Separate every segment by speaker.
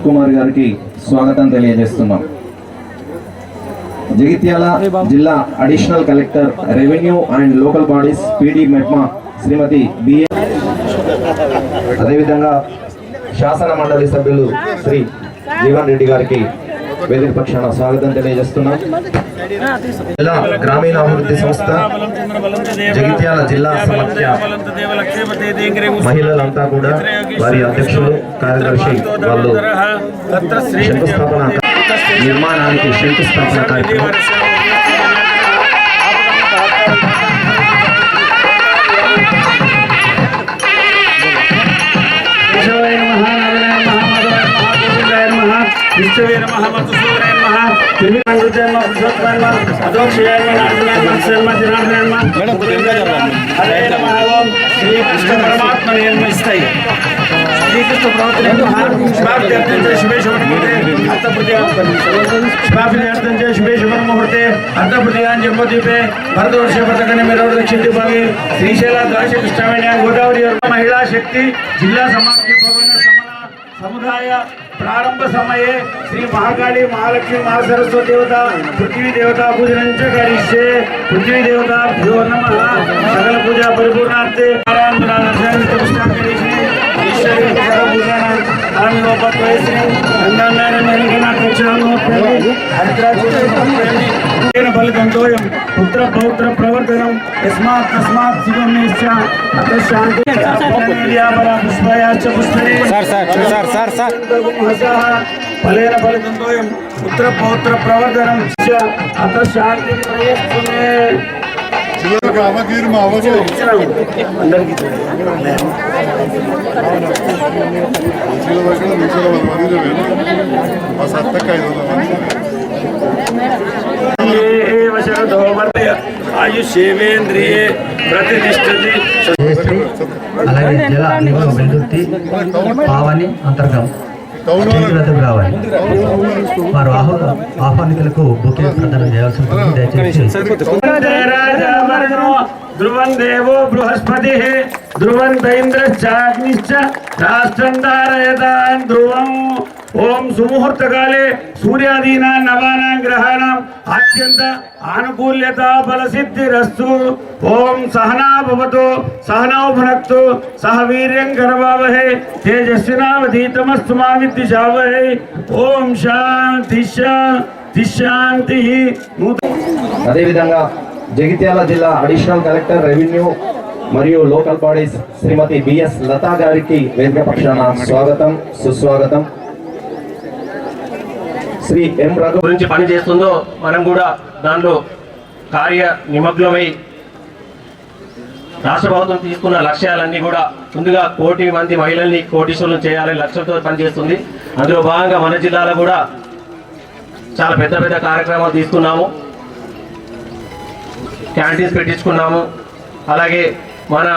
Speaker 1: కుమార్ గారికి స్వాగతం తెలియజేస్తున్నాం. జగిత్యాల జిల్లా additional collector revenue and local bodies PD మెట్మా శ్రీమతి బిఏ, అదేవిధంగా శాసన మండలి సభ్యులు శ్రీ జీవన్ రెడ్డి గారికి వేదిక పక్షాన స్వాగతం తెలియజేస్తున్నాం. జిల్లా గ్రామీణాభివృద్ధి సంస్థ జగిత్యాల జిల్లా సమాఖ్య మహిళలంతా కూడా వారి అధ్యక్షులు కార్యదర్శి వాళ్ళు శంకుస్థాపన నిర్మాణానికి శంకుస్థాపన కార్యక్రమం
Speaker 2: विश्ववीर महामतसूदराय महा तिरुमंगुजय पुरुषोत्तम अदोक्षयाय नारायण मनसेम जनार्दन मैडम हरे नमः ओम श्री कृष्ण परमात्मा निर्मस्तय श्री कृष्ण परमात्मा स्वागत करते हैं शुभे शुभ मुहूर्ते स्वागत शुभे शुभ मुहूर्ते अर्धप्रतियान जन्मद्वीपे भरतवर्ष वर्तकने मेरवड दक्षिण दिग्भागे श्रीशैल द्वादश कृष्णवेणी गोदावरी महिला शक्ति जिला समाज भवन समुदाय प्रारंभ समये श्री महाकाली महालक्ष्मी महासरस्वती देवता पृथ्वी देवता पूजनं च करिष्ये पृथ्वी देवता भ्यो नमः सकल पूजा परिपूर्णार्थे नारायण प्रतिष्ठा करिष्ये ईश्वरी पूजा आनंदोपत्वयस्य नंदनारायण महिला कक्षानो हरिद्राचेन फलितंतोयं पुत्र पौत्र प्रवर्तनं यस्मात् तस्मात् शिवमेश्च अतः शांति परा पुष्पयाश्च पुष्पणे सर फलेन फलितंतोयं पुत्र पौत्र प्रवर्धनं च अतः शांति प्रयत्ने आयुष्येवेन्द्रिये प्रतिष्ठति
Speaker 3: అలాగే జల నిగమ విద్యుత్తి పావని అంతర్గం చేతులకు రావాలి. వారు ఆహ్వానితులకు బుకే ప్రదానం చేయాల్సింది. దయచేసి
Speaker 2: ध्रुवं देवो बृहस्पतिः ध्रुवन्तैन्द्रश्चाग्निश्च राष्ट्रं धारयतां ध्रुवम् ओम सुमुहूर्तकाले सूर्यादीनां नवानां ग्रहाणाम् अत्यंत आनुकूल्यता फलसिद्धिरस्तु ओम सहना भवतु सहनौ भुनक्तु सह वीर्यं करवावहै तेजस्विनावधीतमस्तु मा विद्विषावहै ओम शांति शांति शांति.
Speaker 1: అదేవిధంగా జగిత్యాల జిల్లా అడిషనల్ కలెక్టర్ రెవెన్యూ మరియు లోకల్ బాడీస్ శ్రీమతి బిఎస్ లతా గారికి వేదిక పక్షాన స్వాగతం సుస్వాగతం. శ్రీ ఎం రఘు
Speaker 4: గురించి పని చేస్తుందో మనం కూడా దానిలో కార్య నిమగ్నమై రాష్ట్ర ప్రభుత్వం తీసుకున్న లక్ష్యాలన్నీ కూడా ముందుగా 1 కోటి మంది మహిళల్ని కోటీశ్వరులను చేయాలని లక్ష్యంతో పనిచేస్తుంది. అందులో భాగంగా మన జిల్లాలో కూడా చాలా పెద్ద పెద్ద కార్యక్రమాలు తీసుకున్నాము. క్యాంటీన్స్ పెట్టించుకున్నాము. అలాగే మన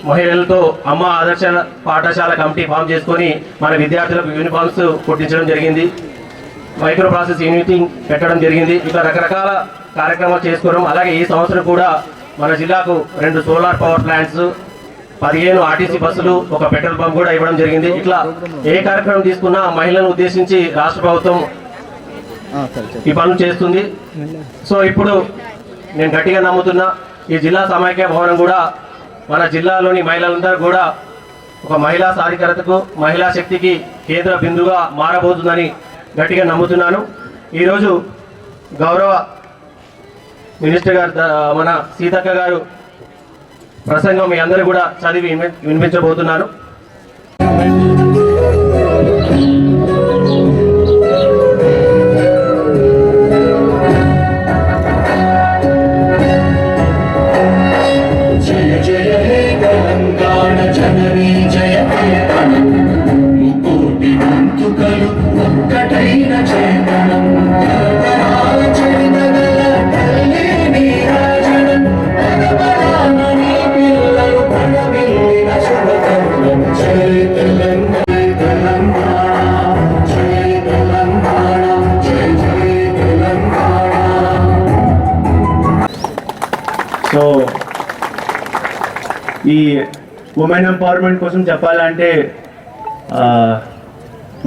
Speaker 4: మహిళలతో అమ్మ ఆదర్శ పాఠశాల కమిటీ ఫామ్ చేసుకొని మన విద్యార్థులకు యూనిఫామ్స్ కుట్టించడం జరిగింది. మైక్రో ప్రాసెస్ యూనిటింగ్ పెట్టడం జరిగింది. ఇట్లా రకరకాల కార్యక్రమాలు చేసుకోవడం. అలాగే ఈ సంవత్సరం కూడా మన జిల్లాకు 2 సోలార్ పవర్ ప్లాంట్స్, 15 ఆర్టీసీ బస్సులు, 1 పెట్రోల్ పంప్ కూడా ఇవ్వడం జరిగింది. ఇట్లా ఏ కార్యక్రమం తీసుకున్నా మహిళలను ఉద్దేశించి రాష్ట్ర ప్రభుత్వం ఈ పనులు చేస్తుంది. సో ఇప్పుడు నేను గట్టిగా నమ్ముతున్నా ఈ జిల్లా సమైక్య భవనం కూడా మన జిల్లాలోని మహిళలందరూ కూడా ఒక మహిళా సాధికారతకు మహిళా శక్తికి కేంద్ర బిందువుగా మారబోతుందని గట్టిగా నమ్ముతున్నాను. ఈరోజు గౌరవ మినిస్టర్ గారు మన సీతక్క గారు ప్రసంగం మీ అందరూ కూడా చదివి వినిపించబోతున్నాను.
Speaker 5: జయ జయ హే తెలంగాణ జననీ జయ ముకోటి గొంతుకలు సో ఈ ఉమెన్ ఎంపవర్మెంట్ కోసం చెప్పాలంటే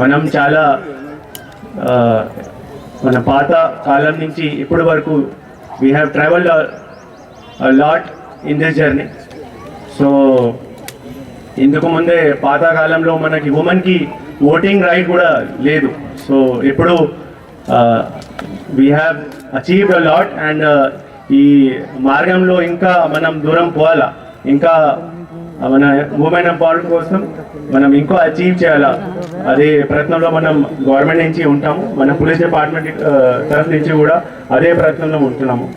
Speaker 5: మనం చాలా మన పాత కాలం నుంచి ఇప్పటి వరకు we have travelled lot in this journey. So ఇందుకు ముందే పాత కాలంలో మనకి ఉమెన్కి ఓటింగ్ రైట్ కూడా లేదు. సో ఇప్పుడు we have achieved a lot and ఈ మార్గంలో ఇంకా మనం దూరం పోవాలా, ఇంకా మన ఉమెన్ ఎంపవర్మెంట్ కోసం మనం ఇంకో అచీవ్ చేయాలా. అదే ప్రయత్నంలో మనం గవర్నమెంట్ నుంచి ఉంటాము, మన పోలీస్ డిపార్ట్మెంట్ తరఫు నుంచి కూడా అదే ప్రయత్నంలో ఉంటున్నాము.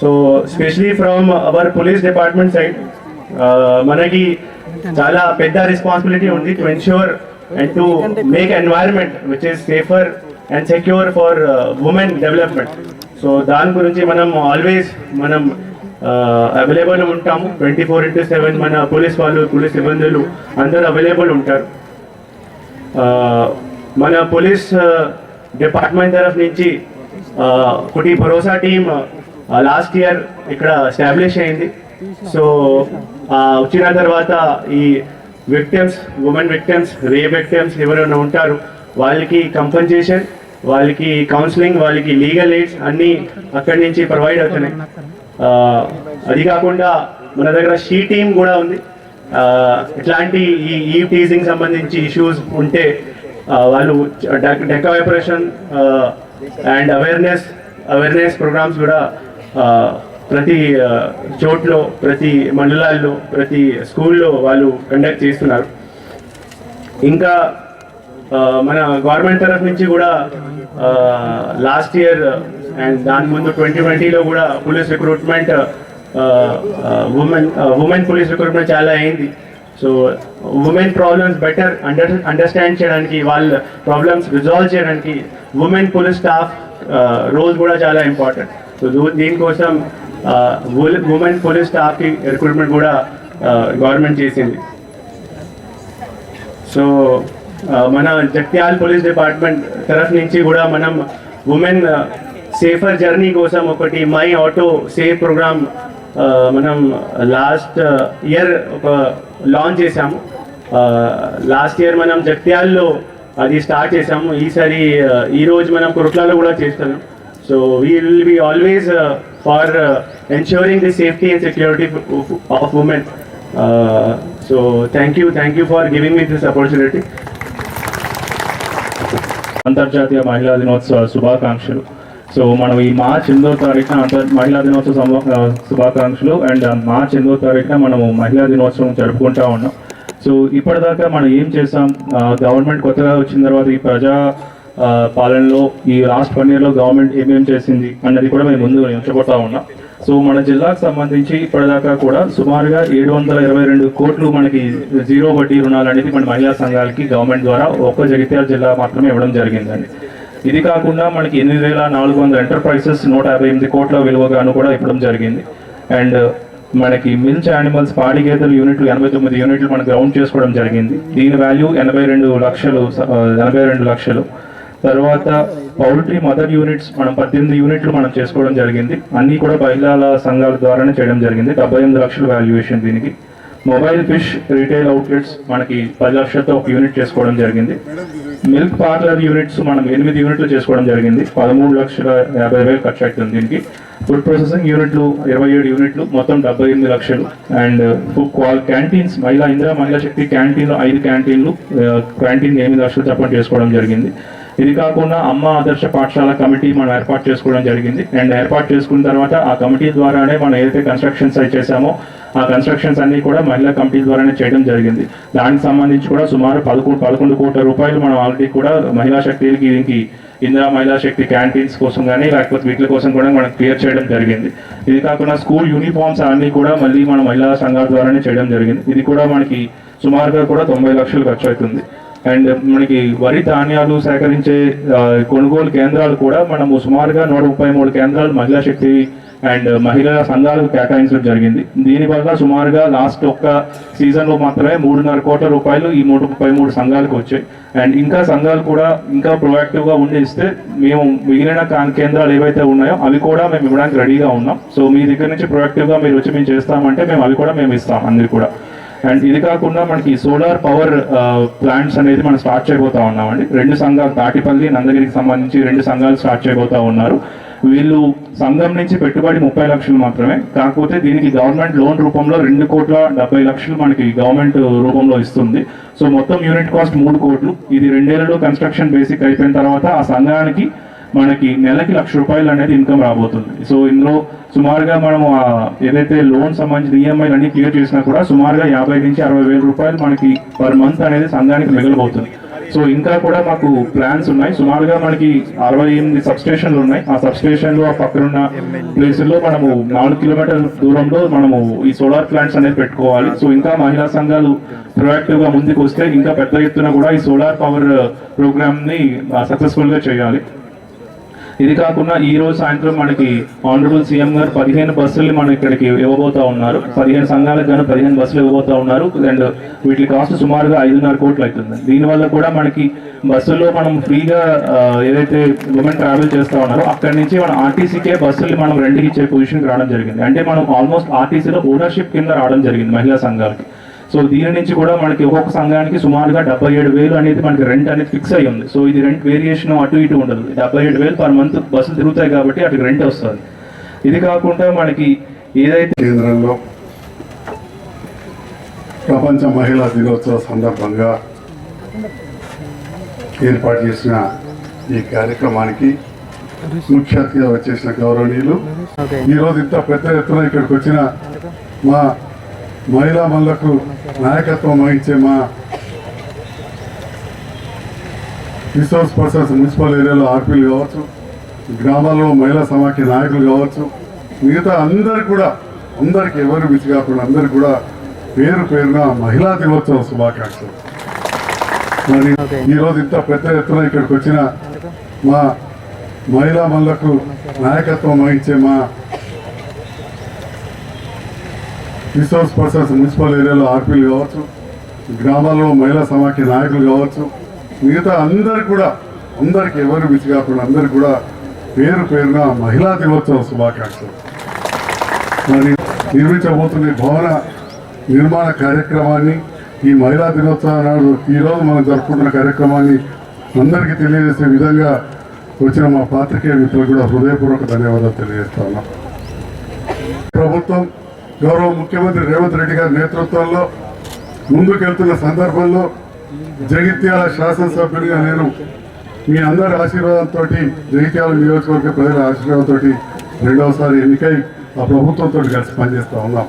Speaker 5: So specially from our police department side మనకి చాలా పెద్ద రెస్పాన్సిబిలిటీ ఉంది to ensure and to make environment which is safer and secure for women development. So దాని గురించి మనం ఆల్వేస్ మనం అవైలబుల్ ఉంటాము. 24/7 మన పోలీస్ వాళ్ళు, పోలీస్ సిబ్బందులు అందరూ అవైలబుల్ ఉంటారు. మన పోలీస్ డిపార్ట్మెంట్ తరఫు నుంచి ఒకటి భరోసా టీమ్ లాస్ట్ ఇయర్ ఇక్కడ ఎస్టాబ్లిష్ అయింది. సో వచ్చిన తర్వాత ఈ victims, women victims, rape victims ఎవరైనా ఉంటారు వాళ్ళకి కంపెన్సేషన్, వాళ్ళకి కౌన్సిలింగ్, వాళ్ళకి లీగల్ ఎయిడ్స్ అన్నీ అక్కడి నుంచి ప్రొవైడ్ అవుతున్నాయి. అది కాకుండా మన దగ్గర షీ టీమ్ కూడా ఉంది. ఇట్లాంటి ఈ టీజింగ్ సంబంధించి ఇష్యూస్ ఉంటే వాళ్ళు డెకా ఆపరేషన్ అండ్ అవేర్నెస్ ప్రోగ్రామ్స్ కూడా ప్రతి చోట్లో, ప్రతి మండలాల్లో, ప్రతి స్కూల్లో వాళ్ళు కండక్ట్ చేస్తున్నారు. ఇంకా మన గవర్నమెంట్ తరఫు నుంచి కూడా లాస్ట్ ఇయర్ అండ్ దాని ముందు 2020లో కూడా police recruitment, women police recruitment చాలా అయింది. So women problems better understand చేయడానికి, వాళ్ళ ప్రాబ్లమ్స్ రిజాల్వ్ చేయడానికి ఉమెన్ పోలీస్ స్టాఫ్ రోల్ కూడా చాలా ఇంపార్టెంట్. సో దీనికోసం ఉమెన్ పోలీస్ స్టాఫ్కి రిక్రూట్మెంట్ కూడా గవర్నమెంట్ చేసింది. సో మన జగిత్యాల పోలీస్ డిపార్ట్మెంట్ తరఫు నుంచి కూడా మనం ఉమెన్ సేఫర్ జర్నీ కోసం ఒకటి మై ఆటో సేఫ్ ప్రోగ్రామ్ మనం లాస్ట్ ఇయర్ ఒక లాంచ్ చేసాము. లాస్ట్ ఇయర్ మనం జగిత్యాలలో అది స్టార్ట్ చేసాము. ఈరోజు మనం కురుట్లలో కూడా చేస్తున్నాం. So we will be always for ensuring the safety and security of women. So thank you for giving me this opportunity.
Speaker 6: అంతర్జాతీయ మహిళా దినోత్సవ శుభాకాంక్షలు. సో మనం ఈ మార్చ్ 8వ తారీఖున మహిళా దినోత్సవ శుభాకాంక్షలు. అండ్ మార్చ్ 8వ తారీఖున మనము మహిళా దినోత్సవం జరుపుకుంటా ఉన్నాం. సో ఇప్పటిదాకా మనం ఏం చేసాం, గవర్నమెంట్ కొత్తగా వచ్చిన తర్వాత ఈ ప్రజా పాలనలో ఈ లాస్ట్ 1 yearలో గవర్నమెంట్ ఏమేమి చేసింది అన్నది కూడా మేము ముందు ఉంచబోతా ఉన్నాం. సో మన జిల్లాకు సంబంధించి ఇప్పటిదాకా కూడా సుమారుగా 722 కోట్లు మనకి జీరో వడ్డీ రుణాలు అనేది మన మహిళా సంఘాలకి గవర్నమెంట్ ద్వారా ఒక్క జగిత్యాల జిల్లా మాత్రమే ఇవ్వడం జరిగిందండి. ఇది కాకుండా మనకి 8,400 ఎంటర్ప్రైజెస్ 158 కోట్ల విలువగాను కూడా ఇవ్వడం జరిగింది. అండ్ మనకి మిల్చ్ యానిమల్స్ పాడి గేదెల యూనిట్లు 89 యూనిట్లు మనం గ్రౌండ్ చేసుకోవడం జరిగింది. దీని వాల్యూ 82 లక్షలు. తర్వాత పౌల్ట్రీ మదర్ యూనిట్స్ మనం 18 యూనిట్లు మనం చేసుకోవడం జరిగింది. అన్నీ కూడా మహిళల సంఘాల ద్వారానే చేయడం జరిగింది. 78 లక్షల వాల్యుయేషన్ దీనికి. మొబైల్ ఫిష్ రీటైల్ అవుట్లెట్స్ మనకి 10 లక్షలతో ఒక యూనిట్ చేసుకోవడం జరిగింది. మిల్క్ పార్లర్ యూనిట్స్ మనం 8 యూనిట్లు చేసుకోవడం జరిగింది. 13,50,000 ఖర్చు అవుతుంది దీనికి. ఫుడ్ ప్రాసెసింగ్ యూనిట్లు 27 యూనిట్లు, మొత్తం 78 లక్షలు. అండ్ క్యాంటీన్స్ ఇందిరా మహిళా శక్తి క్యాంటీన్లు 5 క్యాంటీన్లు, క్యాంటీన్ 8 లక్షలు చప్పని చేసుకోవడం జరిగింది. ఇది కాకుండా అమ్మ ఆదర్శ పాఠశాల కమిటీ మనం ఏర్పాటు చేసుకోవడం జరిగింది. అండ్ ఏర్పాటు చేసుకున్న తర్వాత ఆ కమిటీ ద్వారానే మనం ఏదైతే కన్స్ట్రక్షన్స్ అయి చేసామో ఆ కన్స్ట్రక్షన్స్ అన్నీ కూడా మహిళా కమిటీ ద్వారానే చేయడం జరిగింది. దానికి సంబంధించి కూడా సుమారు 11 కోట్ల రూపాయలు మనం ఆల్రెడీ కూడా మహిళా శక్తికి దీనికి ఇందిరా మహిళా శక్తి క్యాంటీన్స్ కోసం కానీ లేకపోతే వీటి కోసం కూడా మనం క్లియర్ చేయడం జరిగింది. ఇది కాకుండా స్కూల్ యూనిఫామ్స్ అన్నీ కూడా మళ్ళీ మన మహిళా సంఘాల ద్వారానే చేయడం జరిగింది. ఇది కూడా మనకి సుమారుగా కూడా 90 లక్షలు ఖర్చు అవుతుంది. అండ్ మనకి వరి ధాన్యాలు సేకరించే కొనుగోలు కేంద్రాలు కూడా మనము సుమారుగా 133 కేంద్రాలు మహిళా శక్తి అండ్ మహిళా సంఘాలకు కేటాయించడం జరిగింది. దీనివల్ల సుమారుగా లాస్ట్ ఒక్క సీజన్లో మాత్రమే 3.5 కోట్ల రూపాయలు ఈ 33 సంఘాలకు వచ్చాయి. అండ్ ఇంకా సంఘాలు కూడా ఇంకా ప్రొయాక్టివ్గా ఉండి ఇస్తే మేము మిగిలిన కేంద్రాలు ఏవైతే ఉన్నాయో అవి కూడా మేము ఇవ్వడానికి రెడీగా ఉన్నాం. సో మీ దగ్గర నుంచి ప్రొయాక్టివ్గా మీరు వచ్చి మేము చేస్తామంటే మేము అవి కూడా మేము ఇస్తాం అందరికీ కూడా. అండ్ ఇది కాకుండా మనకి సోలార్ పవర్ ప్లాంట్స్ అనేది మనం స్టార్ట్ చేయబోతా ఉన్నామండి. 2 సంఘాలు, తాటిపల్లి, నందగిరికి సంబంధించి 2 సంఘాలు స్టార్ట్ చేయబోతా ఉన్నారు. వీళ్ళు సంఘం నుంచి పెట్టుబడి 30 లక్షలు మాత్రమే, కాకపోతే దీనికి గవర్నమెంట్ లోన్ రూపంలో 2,70,00,000 మనకి గవర్నమెంట్ రూపంలో ఇస్తుంది. సో మొత్తం యూనిట్ కాస్ట్ 3 కోట్లు. ఇది 2 ఏళ్లలో కన్స్ట్రక్షన్ బేసిక్ అయిపోయిన తర్వాత ఆ సంఘానికి మనకి నెలకి ₹1,00,000 అనేది ఇన్కమ్ రాబోతుంది. సో ఇందులో సుమారుగా మనము ఏదైతే లోన్ సంబంధించిన ఈఎంఐలు అన్ని క్లియర్ చేసినా కూడా సుమారుగా 50,000 నుంచి 60,000 రూపాయలు మనకి పర్ మంత్ అనేది సంఘానికి మిగిలిపోతుంది. సో ఇంకా కూడా మాకు ప్లాన్స్ ఉన్నాయి. సుమారుగా మనకి 68 సబ్స్టేషన్లు ఉన్నాయి. ఆ సబ్స్టేషన్లో ఆ పక్కనున్న ప్లేసుల్లో మనము 4 కిలోమీటర్ల దూరంలో మనము ఈ సోలార్ ప్లాంట్స్ అనేది పెట్టుకోవాలి. సో ఇంకా మహిళా సంఘాలు ప్రొయాక్టివ్గా ముందుకు వస్తే ఇంకా పెద్ద ఎత్తున కూడా ఈ సోలార్ పవర్ ప్రోగ్రామ్ని సక్సెస్ఫుల్గా చేయాలి. ఇది కాకుండా ఈ రోజు సాయంత్రం మనకి ఆనరబుల్ సీఎం గారు 15 బస్సులు మనం ఇక్కడికి ఇవ్వబోతా ఉన్నారు. 15 సంఘాలకు గాను 15 బస్సులు ఇవ్వబోతా ఉన్నారు. అండ్ వీటి కాస్ట్ సుమారుగా 5.5 కోట్లు అవుతుంది. దీనివల్ల కూడా మనకి బస్సుల్లో మనం ఫ్రీగా ఏదైతే ఉమెన్ ట్రావెల్ చేస్తూ ఉన్నారో అక్కడి నుంచి మన ఆర్టీసీకే బస్సులు మనం రెంట్కి ఇచ్చే పొజిషన్కి రావడం జరిగింది. అంటే మనం ఆల్మోస్ట్ ఆర్టీసీలో ఓనర్షిప్ కింద రావడం జరిగింది మహిళా సంఘాలకి. సో దీని నుంచి కూడా మనకి ఒక్కొక్క సంఘానికి సుమారుగా 77,000 అనేది మనకి రెంట్ అనేది ఫిక్స్ అయ్యి ఉంది. సో ఇది రెంట్ వేరియేషన్ అటు ఇటు ఉండదు. 77,000 పర్ మంత్ బస్సులు తిరుగుతాయి కాబట్టి అటు రెంట్ వస్తుంది. ఇది కాకుండా మనకి ఏదైతే
Speaker 7: కేంద్రంలో ప్రపంచ మహిళా దినోత్సవ సందర్భంగా ఏర్పాటు చేసిన ఈ కార్యక్రమానికి ముఖ్య అతిథిగా వచ్చేసిన గౌరవనీయులు, ఈరోజు ఇంత పెద్ద ఎత్తున ఇక్కడికి వచ్చిన మా మహిళా మనులకు నాయకత్వం వహించే మా రిసోర్స్ పర్సన్స్, మున్సిపల్ ఏరియాలో ఆర్పీలు కావచ్చు, గ్రామాల్లో మహిళా సమాఖ్య నాయకులు కావచ్చు, మిగతా అందరికి కూడా, అందరికి ఎవరు మిస్ కాకుండా అందరికి కూడా పేరు పేరున మహిళా దినోత్సవ శుభాకాంక్షలు. మరి ఈరోజు ఇంత పెద్ద ఎత్తున ఇక్కడికి వచ్చిన మా మహిళా మనులకు నాయకత్వం వహించే మా రిసోర్స్ పర్సన్స్, మున్సిపల్ ఏరియాలో ఆర్పీలు కావచ్చు, గ్రామాల్లో మహిళా సమాఖ్య నాయకులు కావచ్చు, మిగతా అందరికి కూడా, అందరికి ఎవరు మిస్ కాకుండా అందరికి కూడా పేరు పేరున మహిళా దినోత్సవ శుభాకాంక్షలు. మరి నిర్మించబోతున్న భవన నిర్మాణ కార్యక్రమాన్ని, ఈ మహిళా దినోత్సవం నాడు ఈరోజు మనం జరుపుకుంటున్న కార్యక్రమాన్ని అందరికీ తెలియజేసే విధంగా వచ్చిన మా పాత్రికేయ మిత్రులు కూడా హృదయపూర్వక ధన్యవాదాలు తెలియజేస్తా ఉన్నాం. ప్రభుత్వం గౌరవ ముఖ్యమంత్రి రేవంత్ రెడ్డి గారి నేతృత్వంలో ముందుకెళ్తున్న సందర్భంలో జగిత్యాల శాసనసభ్యుడిగా నేను మీ అందరి ఆశీర్వాదంతో, జగిత్యాల నియోజకవర్గ ప్రజల ఆశీర్వాదంతో 2వసారి ఎన్నికై ఆ ప్రభుత్వంతో కలిసి పనిచేస్తూ ఉన్నాం.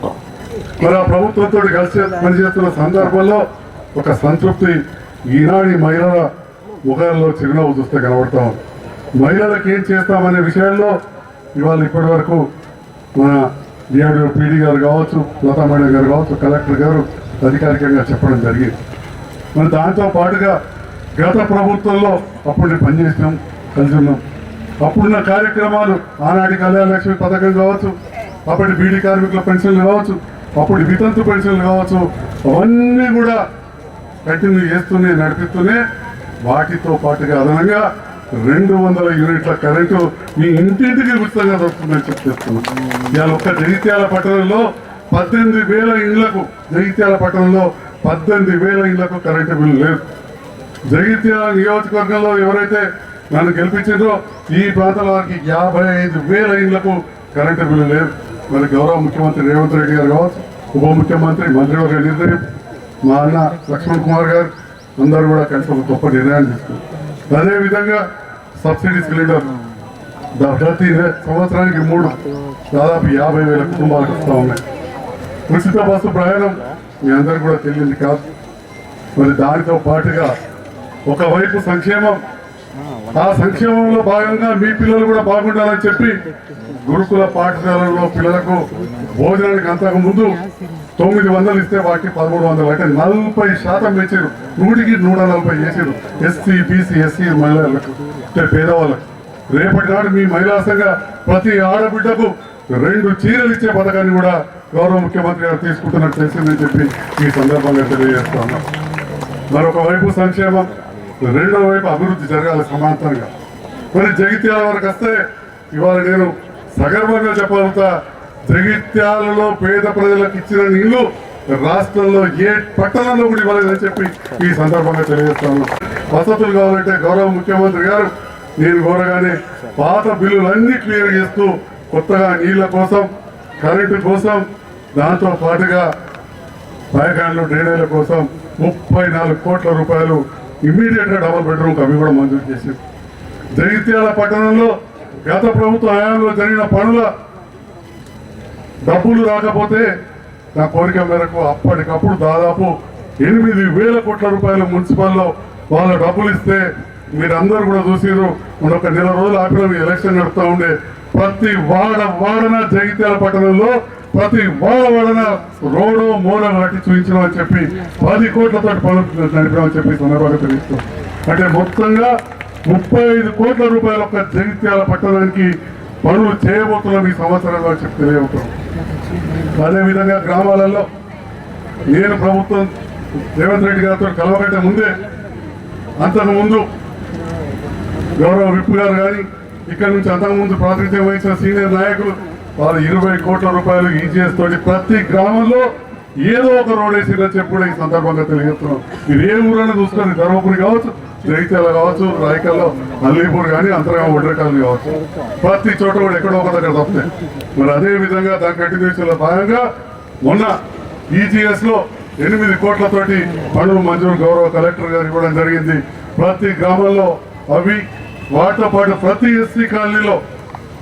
Speaker 7: మరి ఆ ప్రభుత్వంతో కలిసి పనిచేస్తున్న సందర్భంలో ఒక సంతృప్తి ఈనాటి మహిళల ముఖాల్లో చిరునవ్వు చూస్తే కనబడతాం. మహిళలకు ఏం చేస్తామనే విషయాల్లో ఇవాళ ఇప్పటి వరకు మన డిఆర్డీఓ పీడీ గారు కావచ్చు, లతా మేడం గారు కావచ్చు, కలెక్టర్ గారు అధికారికంగా చెప్పడం జరిగింది. మరి దాంతో పాటుగా గత ప్రభుత్వంలో అప్పుడు నేను పనిచేసినాం, కలిసి ఉన్నాం. అప్పుడున్న కార్యక్రమాలు ఆనాటి కళ్యాణ లక్ష్మి పథకం కావచ్చు, అప్పటి బీడీ కార్మికుల పెన్షన్లు కావచ్చు, అప్పుడు వితంతు పెన్షన్లు కావచ్చు, అవన్నీ కూడా కంటిన్యూ చేస్తూనే నడిపిస్తూనే వాటితో పాటుగా అదనంగా 200 యూనిట్ల కరెంటు మీ ఇంటింటికి ఉచితంగా దొరుకుతుందని చెప్తున్నాం. ఇవాళ ఒక్క జగిత్యాల పట్టణంలో 18,000 ఇళ్లకు, జగిత్యాల పట్టణంలో 18,000 ఇళ్లకు కరెంటు బిల్లు లేదు. జగిత్యాల నియోజకవర్గంలో ఎవరైతే నన్ను గెలిపించారో ఈ ప్రాంతాల వారికి 55,000 ఇళ్లకు కరెంటు బిల్లు లేదు. మరి గౌరవ ముఖ్యమంత్రి రేవంత్ రెడ్డి గారు కావచ్చు, ఉప ముఖ్యమంత్రి, మంత్రివర్గ నిర్ణయం, మా అన్న లక్ష్మణ్ కుమార్ గారు అందరూ కూడా కలిసి ఒక గొప్ప నిర్ణయాన్ని తీసుకున్నారు. అదేవిధంగా సబ్సిడీ సిలిండర్ ప్రతి సంవత్సరానికి 3 దాదాపు 50,000 కుటుంబాలకు వస్తూ ఉన్నాయి. ఉచిత బస్సు ప్రయాణం మీ అందరికీ కూడా తెలియదు కాదు. మరి దానితో పాటుగా ఒకవైపు సంక్షేమం, ఆ సంక్షేమంలో భాగంగా మీ పిల్లలు కూడా బాగుండాలని చెప్పి గురుకుల పాఠశాలలో పిల్లలకు భోజనానికి అంతకు ముందు 900 ఇస్తే వాటికి 1,300 అంటే 40% పెంచారు. 100కి 140 చేశారు ఎస్సీ, బీసీ, ఎస్సీ మహిళలకు, అంటే పేదవాళ్ళకు. రేపటి నాడు మీ మహిళా సంఘ ప్రతి ఆడబిడ్డకు 2 చీరలు ఇచ్చే పథకాన్ని కూడా గౌరవ ముఖ్యమంత్రి గారు తీసుకుంటున్నట్టు తెలిసిందని చెప్పి ఈ సందర్భంగా తెలియజేస్తాను. మరొక వైపు సంక్షేమం, రెండో వైపు అభివృద్ధి జరగాలి సమాంతరంగా. మరి జగిత్యాల వరకు వస్తే ఇవాళ నేను సగర్వంగా చెప్పగలుగుతా, జగిత్యాలలో పేద ప్రజలకు ఇచ్చిన నీళ్లు రాష్ట్రంలో ఏ పట్టణంలో కూడా ఇవ్వలేదని చెప్పి ఈ సందర్భంగా తెలియజేస్తాను. వసతులు కావాలంటే గౌరవ ముఖ్యమంత్రి గారు నేను కోరగానే పాత బిల్లులన్నీ క్లియర్ చేస్తూ కొత్తగా నీళ్ల కోసం, కరెంటు కోసం, దాంతో పాటుగా పైకాన్లు డ్రైనేజీల కోసం 34 కోట్ల రూపాయలు ఇమ్మీడియట్గా డబుల్ బెడ్రూమ్ అవి కూడా మంజూరు చేసింది. జగిత్యాల పట్టణంలో గత ప్రభుత్వ హయాంలో జరిగిన పనుల డబ్బులు రాకపోతే నా కోరిక మేరకు అప్పటికప్పుడు దాదాపు 8,000 కోట్ల రూపాయలు మున్సిపల్లో వాళ్ళ డబ్బులు ఇస్తే మీరందరూ కూడా చూసిరు. మన ఒక నెల రోజులు ఆపిన ఎలక్షన్ నడుస్తూ ఉండే ప్రతి వాడన జగిత్యాల పట్టణంలో ప్రతి వాడన రోడ్డు మూల కట్టి చూపించమని చెప్పి 10 కోట్లతో పనులు నడిపామని చెప్పి సందర్భంగా తెలుస్తాం. అంటే మొత్తంగా 35 కోట్ల రూపాయలు ఒక జగిత్యాల పట్టణానికి పనులు చేయబోతున్నాం ఈ సంవత్సరంలో చెప్పి తెలియబోతున్నాం. అదేవిధంగా గ్రామాలలో నేను ప్రభుత్వం రేవంత్ రెడ్డి గారితో కలవకంటే ముందే, అంతకుముందు గౌరవ విప్పు గారు కానీ ఇక్కడ నుంచి అంతకుముందు ప్రాతినిధ్యం వహించిన సీనియర్ నాయకులు వాళ్ళు 20 కోట్ల రూపాయలు ఈజీఎస్ తోటి ప్రతి గ్రామంలో ఏదో ఒక రోడ్ వేసిందని చెప్పి కూడా ఈ సందర్భంగా తెలియజేస్తున్నాం. మీరు ఏ ఊరైనా చూసుకొని ధర్మపురి కావచ్చు, జగిత్యాల కావచ్చు, రాయకల్లో అల్లీపూర్ కానీ అంతర్గా ఒడ్రకాలు కావచ్చు, ప్రతి చోట కూడా ఎక్కడో ఒక దగ్గర తప్పుతాయి. మరి అదే విధంగా దాని కంటిన్యూషన్ లో భాగంగా మొన్న ఈజీఎస్ లో 8 కోట్లతోటి పనులు మంజూరు గౌరవ కలెక్టర్ గారు ఇవ్వడం జరిగింది. ప్రతి గ్రామంలో అవి వాటితో పాటు ప్రతి ఎస్సీ కాలనీలో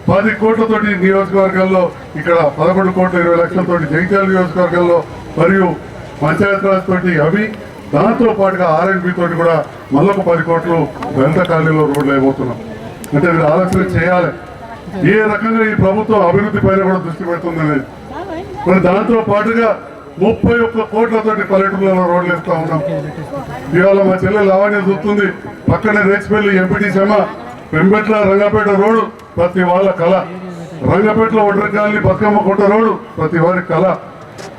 Speaker 7: 10 కోట్లతోటి నియోజకవర్గాల్లో, ఇక్కడ 11 కోట్ల 20 లక్షలతోటి జగిత్యాల నియోజకవర్గాల్లో, మరియు పంచాయతీరాజ్ తోటి అవి, దాంతో పాటుగా ఆర్ఎండ్బి తోటి కూడా మళ్ళొక 10 కోట్లు దళిత కాలనీలో రోడ్లు అయిపోతున్నాం. అంటే మీరు ఆలోచన చేయాలి ఏ రకంగా ఈ ప్రభుత్వం అభివృద్ధి పైన కూడా దృష్టి పెడుతుందనేది. మరి దాంతో పాటుగా 31 కోట్లతోటి పల్లెటూళ్ళలో రోడ్లు వేస్తా ఉన్నాం. ఇవాళ మా చెల్లెలు లావణ్యం చూస్తుంది, పక్కనే రేచిపల్లి ఎంపీటీ సెమ పెంబెట్ల రంగపేట రోడ్డు ప్రతి వాళ్ళ కళ, రంగపేటలో ఒడ్రకాలని బతుకమ్మ కొట్ట రోడ్డు ప్రతి వారి కళ,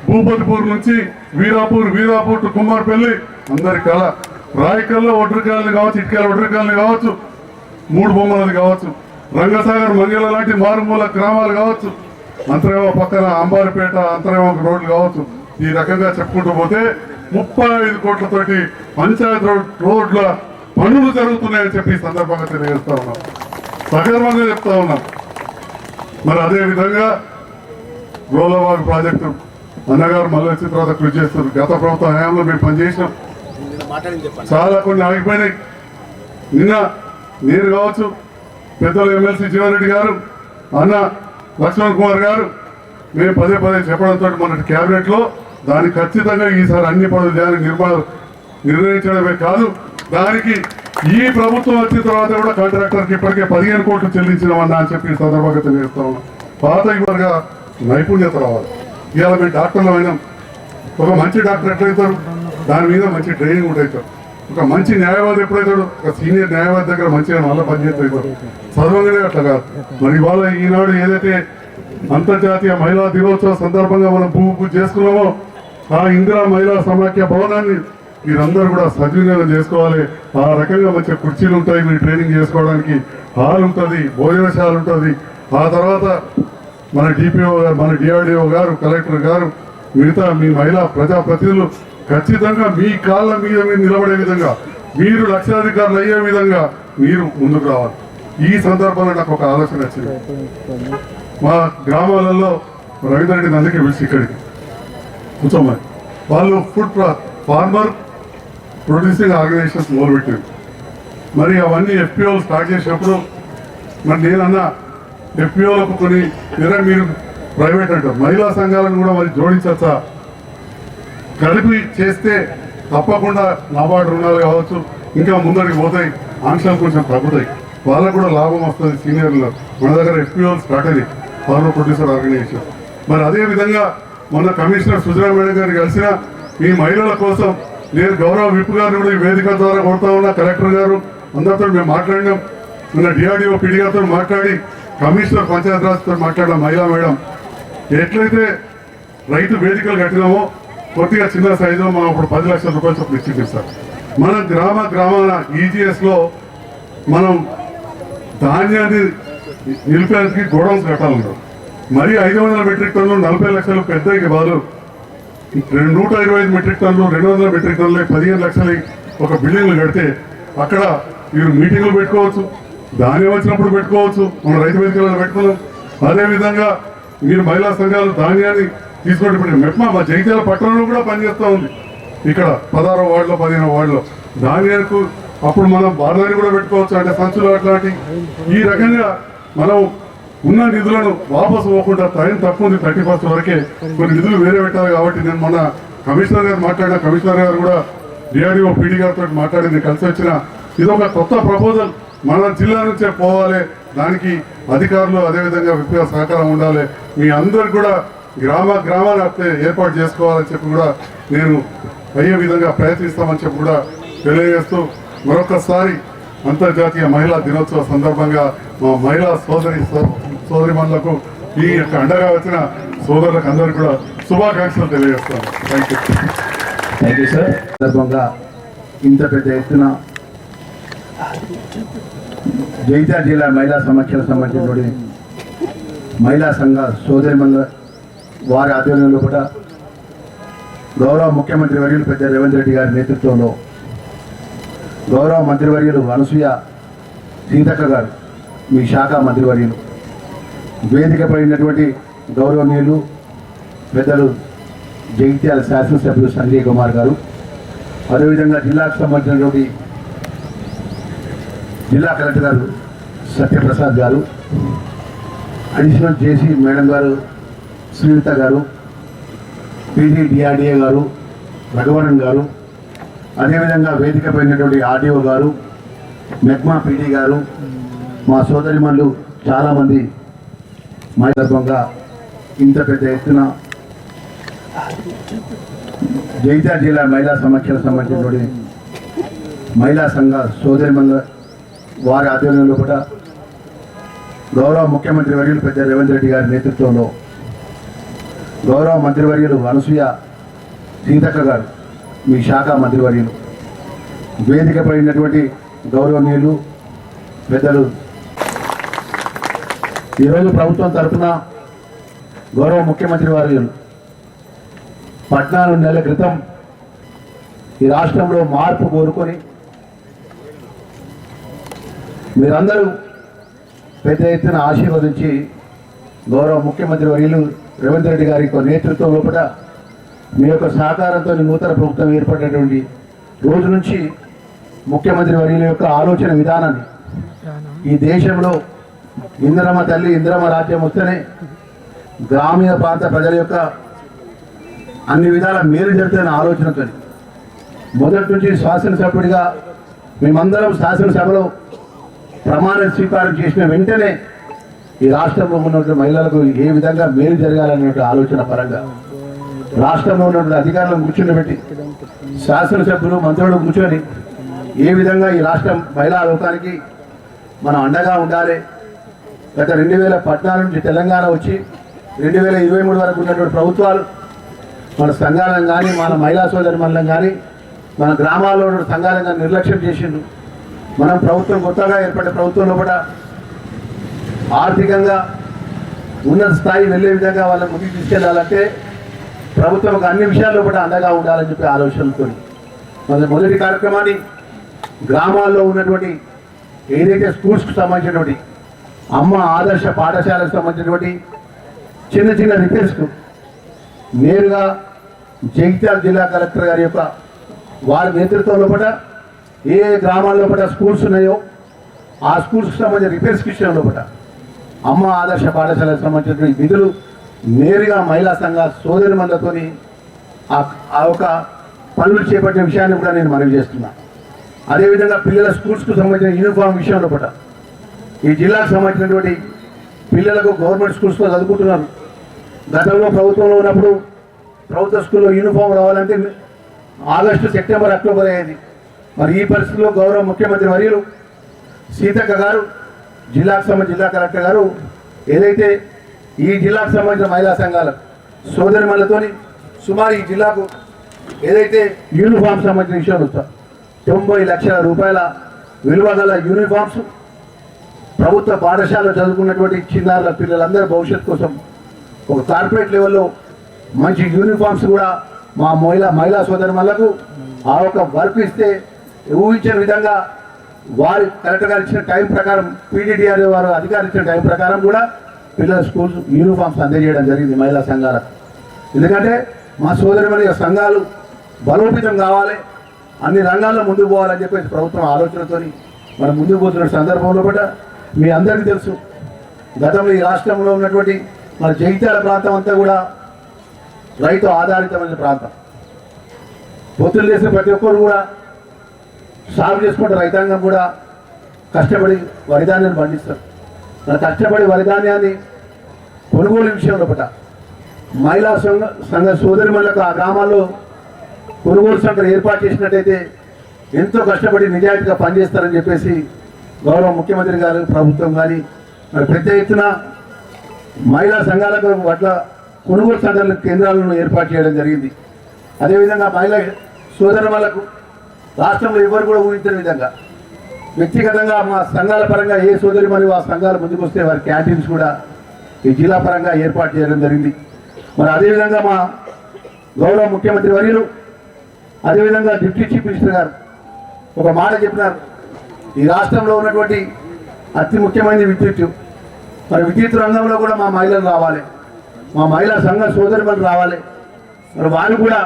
Speaker 7: భూపతిపూర్ నుంచి వీరాపూర్ టు కుమార్పల్లి అందరి కళ, రాయకల్లో ఒడ్రకాలని కావచ్చు, ఇటుకల ఒడ్రకాలని కావచ్చు, 3 బొమ్మలది కావచ్చు, రంగసాగర్ మంగళ లాంటి మారుమూల గ్రామాలు కావచ్చు, అంతరేమో పక్కన అంబారిపేట అంతరేమో రోడ్లు కావచ్చు. ఈ రకంగా చెప్పుకుంటూ పోతే 35 కోట్లతోటి పంచాయత్ రోడ్ల పనులు జరుగుతున్నాయని చెప్పి ఈ సందర్భంగా తెలియజేస్తా ఉన్నాం, సగర్వంగా చెప్తా ఉన్నాం. మరి అదే విధంగా రోలవాగ్ ప్రాజెక్టు అన్నగారు మళ్ళీ వచ్చిన తర్వాత కృషి చేస్తారు. గత ప్రభుత్వ హయాంలో మేము పనిచేసినాం, చాలా కొన్ని ఆగిపోయినాయి. నిన్న నేను కావచ్చు, పెద్దలు ఎమ్మెల్సీ జీవన్రెడ్డి గారు, అన్న లక్ష్మణ్ కుమార్ గారు మేము పదే చెప్పడంతో మన క్యాబినెట్ లో దాన్ని ఖచ్చితంగా ఈసారి అన్ని పనులు చేయాలని నిర్ణయించడమే కాదు, దానికి ఈ ప్రభుత్వం వచ్చిన తర్వాత కూడా కాంట్రాక్టర్కి ఇప్పటికే 15 కోట్లు చెల్లించినామన్నా అని చెప్పి సందర్భంగా తెలియజేస్తా ఉన్నాం. పాత యువగా నైపుణ్యత రావాలి. ఇవాళ మేము డాక్టర్లు అయినాం, ఒక మంచి డాక్టర్ ఎట్లయితారు, దాని మీద మంచి ట్రైనింగ్ కూడా అవుతారు. ఒక మంచి న్యాయవాది ఎప్పుడైతాడు, ఒక సీనియర్ న్యాయవాది దగ్గర మంచిగా మళ్ళీ పనిచేస్తాడు. చదవగానే అట్లా కాదు. మరి ఇవాళ ఈనాడు ఏదైతే అంతర్జాతీయ మహిళా దినోత్సవం సందర్భంగా మనం పూజ చేసుకున్నామో ఆ ఇందిరా మహిళా సమాఖ్య భవనాన్ని మీరందరూ కూడా సద్వినియోగం చేసుకోవాలి. ఆ రకంగా మంచి కుర్చీలు ఉంటాయి, మీరు ట్రైనింగ్ చేసుకోవడానికి హాల్ ఉంటుంది, భోజనశాల ఉంటుంది. ఆ తర్వాత మన డిపిఓ గారు, మన డిఆర్డిఓ గారు, కలెక్టర్ గారు, మిగతా మీ మహిళా ప్రజాప్రతినిధులు ఖచ్చితంగా మీ కాళ్ళ మీద మీరు నిలబడే విధంగా, మీరు లక్షాధికారులు అయ్యే విధంగా మీరు ముందుకు రావాలి. ఈ సందర్భంలో నాకు ఒక ఆలోచన వచ్చింది. మా గ్రామాలలో రవీంద్రెడ్డి నందికి పిలిచి ఇక్కడికి కూర్చోమని, వాళ్ళు ఫార్మర్ ప్రొడ్యూసింగ్ ఆర్గనైజేషన్స్ మొదలుపెట్టారు. మరి అవన్నీ ఎఫ్పిఓలు స్టార్ట్ చేసినప్పుడు మరి నేనన్నా ఎఫ్పిఓలకు కొన్ని మీరు ప్రైవేట్ అంటారు, మహిళా సంఘాలను కూడా మరి జోడించచ్చా, కలిపి చేస్తే తప్పకుండా నాబార్డు రుణాలు కావచ్చు ఇంకా ముందరికి పోతాయి, ఆంక్షలు కొంచెం తగ్గుతాయి, వాళ్ళకు కూడా లాభం వస్తుంది. సీనియర్లు మన దగ్గర ఎఫ్పిఓలు స్టార్ట్ అయ్యి ఫార్మర్ ప్రొడ్యూసర్ ఆర్గనైజేషన్. మరి అదేవిధంగా మొన్న కమిషనర్ సుజనా మేడం గారు కలిసిన ఈ మహిళల కోసం నేను గౌరవ విప్పు గారిని కూడా ఈ వేదిక ద్వారా కొడతా ఉన్నా, కలెక్టర్ గారు అందరితో మేము మాట్లాడినాం. నిన్న డిఆర్డిఓ పిడి గారితో మాట్లాడి కమిషనర్ పంచాయతీరాజ్తో మాట్లాడిన మహిళా మేడం ఎట్లయితే రైతు వేదికలు కట్టినామో కొద్దిగా చిన్న సైజులో మనం ఇప్పుడు 10 లక్షల రూపాయలు చొప్పున ఇచ్చింది. మన గ్రామాల ఈజీఎస్లో మనం ధాన్యాన్ని నిలిపేందుకు గోడౌన్స్ కట్టాలన్నారు. మరి 500 మెట్రిక్ టన్నులు 40 లక్షలు పెద్దకి వాళ్ళు 125 మెట్రిక్ టన్నులు 200 మెట్రిక్ టన్నులు 15 లక్షలు ఒక బిల్డింగ్లు కడితే అక్కడ మీరు మీటింగ్లు పెట్టుకోవచ్చు, ధాన్యం వచ్చినప్పుడు పెట్టుకోవచ్చు, మనం రైతు వేదికలను పెట్టుకున్నాం. అదేవిధంగా మీరు మహిళా సంఘాలు ధాన్యాన్ని తీసుకున్నప్పుడు మెప్మా మా జగిత్యాల పట్టణంలో కూడా పనిచేస్తూ ఉంది. ఇక్కడ 16వ వార్డులో 15వ వార్డులో ధాన్యానికి అప్పుడు మనం బార్దాన్ని కూడా పెట్టుకోవచ్చు, అంటే సంచులు అట్లాంటి. ఈ రకంగా మనం ఉన్న నిధులను వాపసు పోకుండా టైం తక్కువ ఉంది, 31st వరకే కొన్ని నిధులు వేరే పెట్టాలి. కాబట్టి నేను మొన్న కమిషనర్ గారు మాట్లాడిన, కమిషనర్ గారు కూడా డిఆర్డీఓ పీడీ గారితో మాట్లాడి నేను కలిసి వచ్చిన. ఇది ఒక కొత్త ప్రపోజల్, మన జిల్లా నుంచే పోవాలి, దానికి అధికారులు అదేవిధంగా విప్లవ సహకారం ఉండాలి. మీ అందరు కూడా గ్రామాన్ని ఏర్పాటు చేసుకోవాలని చెప్పి కూడా నేను అయ్యే విధంగా ప్రయత్నిస్తామని చెప్పి కూడా తెలియజేస్తూ, అంతర్జాతీయ మహిళా దినోత్సవ సందర్భంగా మా మహిళా సోదరిమణులకు ఈ యొక్క అండగా వచ్చిన సోదరులకు అందరికీ కూడా శుభాకాంక్షలు తెలియజేస్తాను.
Speaker 1: Thank you sir.
Speaker 8: సందర్భంగా ఇంత పెద్ద ఎత్తున జగిత్యాల జిల్లా మహిళా సమాఖ్యలకు సంబంధించినటువంటి మహిళా సంఘ సోదరిమణుల వారి ఆధ్వర్యంలో కూడా గౌరవ ముఖ్యమంత్రి వర్యులు పెద్ద రేవంత్ రెడ్డి గారి నేతృత్వంలో గౌరవ మంత్రివర్యులు అనసూయ సీతక్క గారు, మీ శాఖ మంత్రివర్యులు, వేదికపై ఉన్నటువంటి గౌరవనీయులు పెద్దలు జగిత్యాల శాసనసభ్యులు సంజయ్ కుమార్ గారు, అదేవిధంగా జిల్లాకు సంబంధించినటువంటి జిల్లా కలెక్టర్ గారు సత్యప్రసాద్ గారు, అడిషనల్ జేసీ మేడం గారు శ్రీలత గారు, పీడీ డిఆర్డీఏ గారు రఘువరన్ గారు, అదేవిధంగా వేదికపై ఉన్నటువంటి ఆర్డీఓ గారు, మెగ్మా పీడీ గారు, మా సోదరిమణులు చాలామంది మా సందర్భంగా ఇంత పెద్ద ఎత్తున జగిత్యాల జిల్లా మహిళా సమాఖ్యలకు సంబంధించినటువంటి మహిళా సంఘ సోదరిమణుల వారి ఆధ్వర్యంలో కూడా గౌరవ ముఖ్యమంత్రి వర్యులు పెద్ద రేవంత్ రెడ్డి గారి నేతృత్వంలో గౌరవ మంత్రివర్యులు అనసూయ సీతక్క గారు, మీ శాఖ మంత్రివర్యులు, వేదికపై ఉన్నటువంటి గౌరవనీయులు పెద్దలు, ఈరోజు ప్రభుత్వం తరఫున గౌరవ ముఖ్యమంత్రి వర్యులు 14 నెలల క్రితం ఈ రాష్ట్రంలో మార్పు కోరుకొని మీరందరూ పెద్ద ఎత్తున ఆశీర్వదించి గౌరవ ముఖ్యమంత్రి వర్యులు రేవంత్ రెడ్డి గారి నేతృత్వం లోపల మీ యొక్క సహకారంతో నూతన ప్రభుత్వం ఏర్పడినటువంటి రోజు నుంచి ముఖ్యమంత్రి వర్యుల యొక్క ఆలోచన విధానాన్ని ఈ దేశంలో ఇందిరమ్మ తల్లి ఇందిరమ్మ రాజ్యం వస్తేనే గ్రామీణ ప్రాంత ప్రజల యొక్క అన్ని విధాల మేలు జరుగుతున్న ఆలోచనతో మొదటి నుంచి శాసనసభ్యుడిగా మేమందరం శాసనసభలో ప్రమాణ స్వీకారం చేసిన వెంటనే ఈ రాష్ట్రంలో ఉన్నటువంటి మహిళలకు ఏ విధంగా మేలు జరగాలనే ఆలోచన పరంగా రాష్ట్రంలో ఉన్నటువంటి అధికారులను కూర్చుండబెట్టి శాసనసభ్యులు మంత్రులు కూర్చొని ఏ విధంగా ఈ రాష్ట్రం మహిళా లోకానికి మనం అండగా ఉండాలి. గత 2014 నుంచి తెలంగాణ వచ్చి 2023 వరకు ఉన్నటువంటి ప్రభుత్వాలు మన సంఘాలను కానీ మన మహిళా సోదరిమణులను కానీ మన గ్రామాల్లో ఉన్న సంఘాలను కానీ నిర్లక్ష్యం చేసిండు. మనం ప్రభుత్వం కొత్తగా ఏర్పడే ప్రభుత్వంలో కూడా ఆర్థికంగా ఉన్నత స్థాయి వెళ్ళే విధంగా వాళ్ళని ముందుకు తీసుకెళ్లాలంటే ప్రభుత్వం అన్ని విషయాల్లో కూడా అండగా ఉండాలని చెప్పి ఆలోచనలతో మన మొదటి కార్యక్రమాన్ని గ్రామాల్లో ఉన్నటువంటి ఏదైతే స్కూల్స్కి సంబంధించినటువంటి అమ్మ ఆదర్శ పాఠశాలకు సంబంధించినటువంటి చిన్న చిన్న రిపేర్స్కు నేరుగా జగిత్యాల జిల్లా కలెక్టర్ గారి యొక్క వారి నేతృత్వంలో కూడా ఏ గ్రామాల్లో కూడా స్కూల్స్ ఉన్నాయో ఆ స్కూల్స్కి సంబంధించిన రిపేర్స్కి విషయంలో కూడా అమ్మ ఆదర్శ పాఠశాలకు సంబంధించినటువంటి విధులు నేరుగా మహిళా సంఘ సోదరిమణులతో ఆ యొక్క పనులు చేపట్టిన విషయాన్ని కూడా నేను మనవి చేస్తున్నాను. అదేవిధంగా పిల్లల స్కూల్స్కు సంబంధించిన యూనిఫామ్ విషయంలో కూడా ఈ జిల్లాకు సంబంధించినటువంటి పిల్లలకు గవర్నమెంట్ స్కూల్స్లో చదువుకుంటున్నారు. గతంలో ప్రభుత్వంలో ఉన్నప్పుడు ప్రభుత్వ స్కూల్లో యూనిఫామ్ రావాలంటే ఆగస్టు, సెప్టెంబర్, అక్టోబర్ అయ్యేది. మరి ఈ పరిస్థితుల్లో గౌరవ ముఖ్యమంత్రి వర్యులు సీతక్క గారు జిల్లాకు సంబంధించిన జిల్లా కలెక్టర్ గారు ఏదైతే ఈ జిల్లాకు సంబంధించిన మహిళా సంఘాల సోదరిమణులతోని సుమారు ఈ జిల్లాకు ఏదైతే యూనిఫామ్ సంబంధించిన విషయాలు 90 లక్షల రూపాయల విలువ గల యూనిఫామ్స్ ప్రభుత్వ పాఠశాలలో చదువుకున్నటువంటి చిన్నారుల పిల్లలందరూ భవిష్యత్తు కోసం ఒక కార్పొరేట్ లెవెల్లో మంచి యూనిఫామ్స్ కూడా మా మహిళా సోదరిమణులకు ఆ ఒక వర్క్ ఇస్తే ఊహించిన విధంగా వారి కలెక్టర్ ఇచ్చిన టైం ప్రకారం పీడీడీఆర్ వారు అధికారులు ఇచ్చిన టైం ప్రకారం కూడా పిల్లల స్కూల్స్ యూనిఫామ్స్ అందజేయడం జరిగింది మహిళా సంఘాలకు. ఎందుకంటే మా సోదరిమణి సంఘాలు బలోపేతం కావాలి, అన్ని రంగాల్లో ముందుకు పోవాలని చెప్పేసి ప్రభుత్వం ఆలోచనతో మనం ముందుకు పోతున్న సందర్భంలో కూడా మీ అందరికీ తెలుసు, గతంలో ఈ రాష్ట్రంలో ఉన్నటువంటి మన జగిత్యాల ప్రాంతం అంతా కూడా రైతు ఆధారితమైన ప్రాంతం. పొత్తులు చేసిన ప్రతి ఒక్కరు కూడా సాగు చేసుకుంటే రైతాంగం కూడా కష్టపడి వరిధాన్యాన్ని పండిస్తారు. మన కష్టపడి వరిధాన్యాన్ని కొనుగోలు విషయంలో పట మహిళా సంఘ సోదరిమణులకు ఆ గ్రామాల్లో కొనుగోలు సంఘాలు ఏర్పాటు చేసినట్టయితే ఎంతో కష్టపడి నిజాయితీగా పనిచేస్తారని చెప్పేసి గౌరవ ముఖ్యమంత్రి గారు ప్రభుత్వం కానీ మరి పెద్ద ఎత్తున మహిళా సంఘాలకు పట్ల కొనుగోలు సంఘాల కేంద్రాలను ఏర్పాటు చేయడం జరిగింది. అదేవిధంగా మహిళా సోదరులకు రాష్ట్రంలో ఎవరు కూడా ఊహించిన విధంగా వ్యక్తిగతంగా మా సంఘాల పరంగా ఏ సోదరి మరియు ఆ సంఘాలు ముందుకు వస్తే వారి క్యాంటీన్స్ కూడా ఈ జిల్లా పరంగా ఏర్పాటు చేయడం జరిగింది. మరి అదేవిధంగా మా గౌరవ ముఖ్యమంత్రి వర్యులు అదేవిధంగా డిప్యూటీ చీఫ్ మినిస్టర్ గారు ఒక మాట చెప్పినారు, ఈ రాష్ట్రంలో ఉన్నటువంటి అతి ముఖ్యమైన విద్యుత్, మరి విద్యుత్ రంగంలో కూడా మా మహిళలు రావాలి, మా మహిళా సంఘ సోదరులు రావాలి. మరి వారు కూడా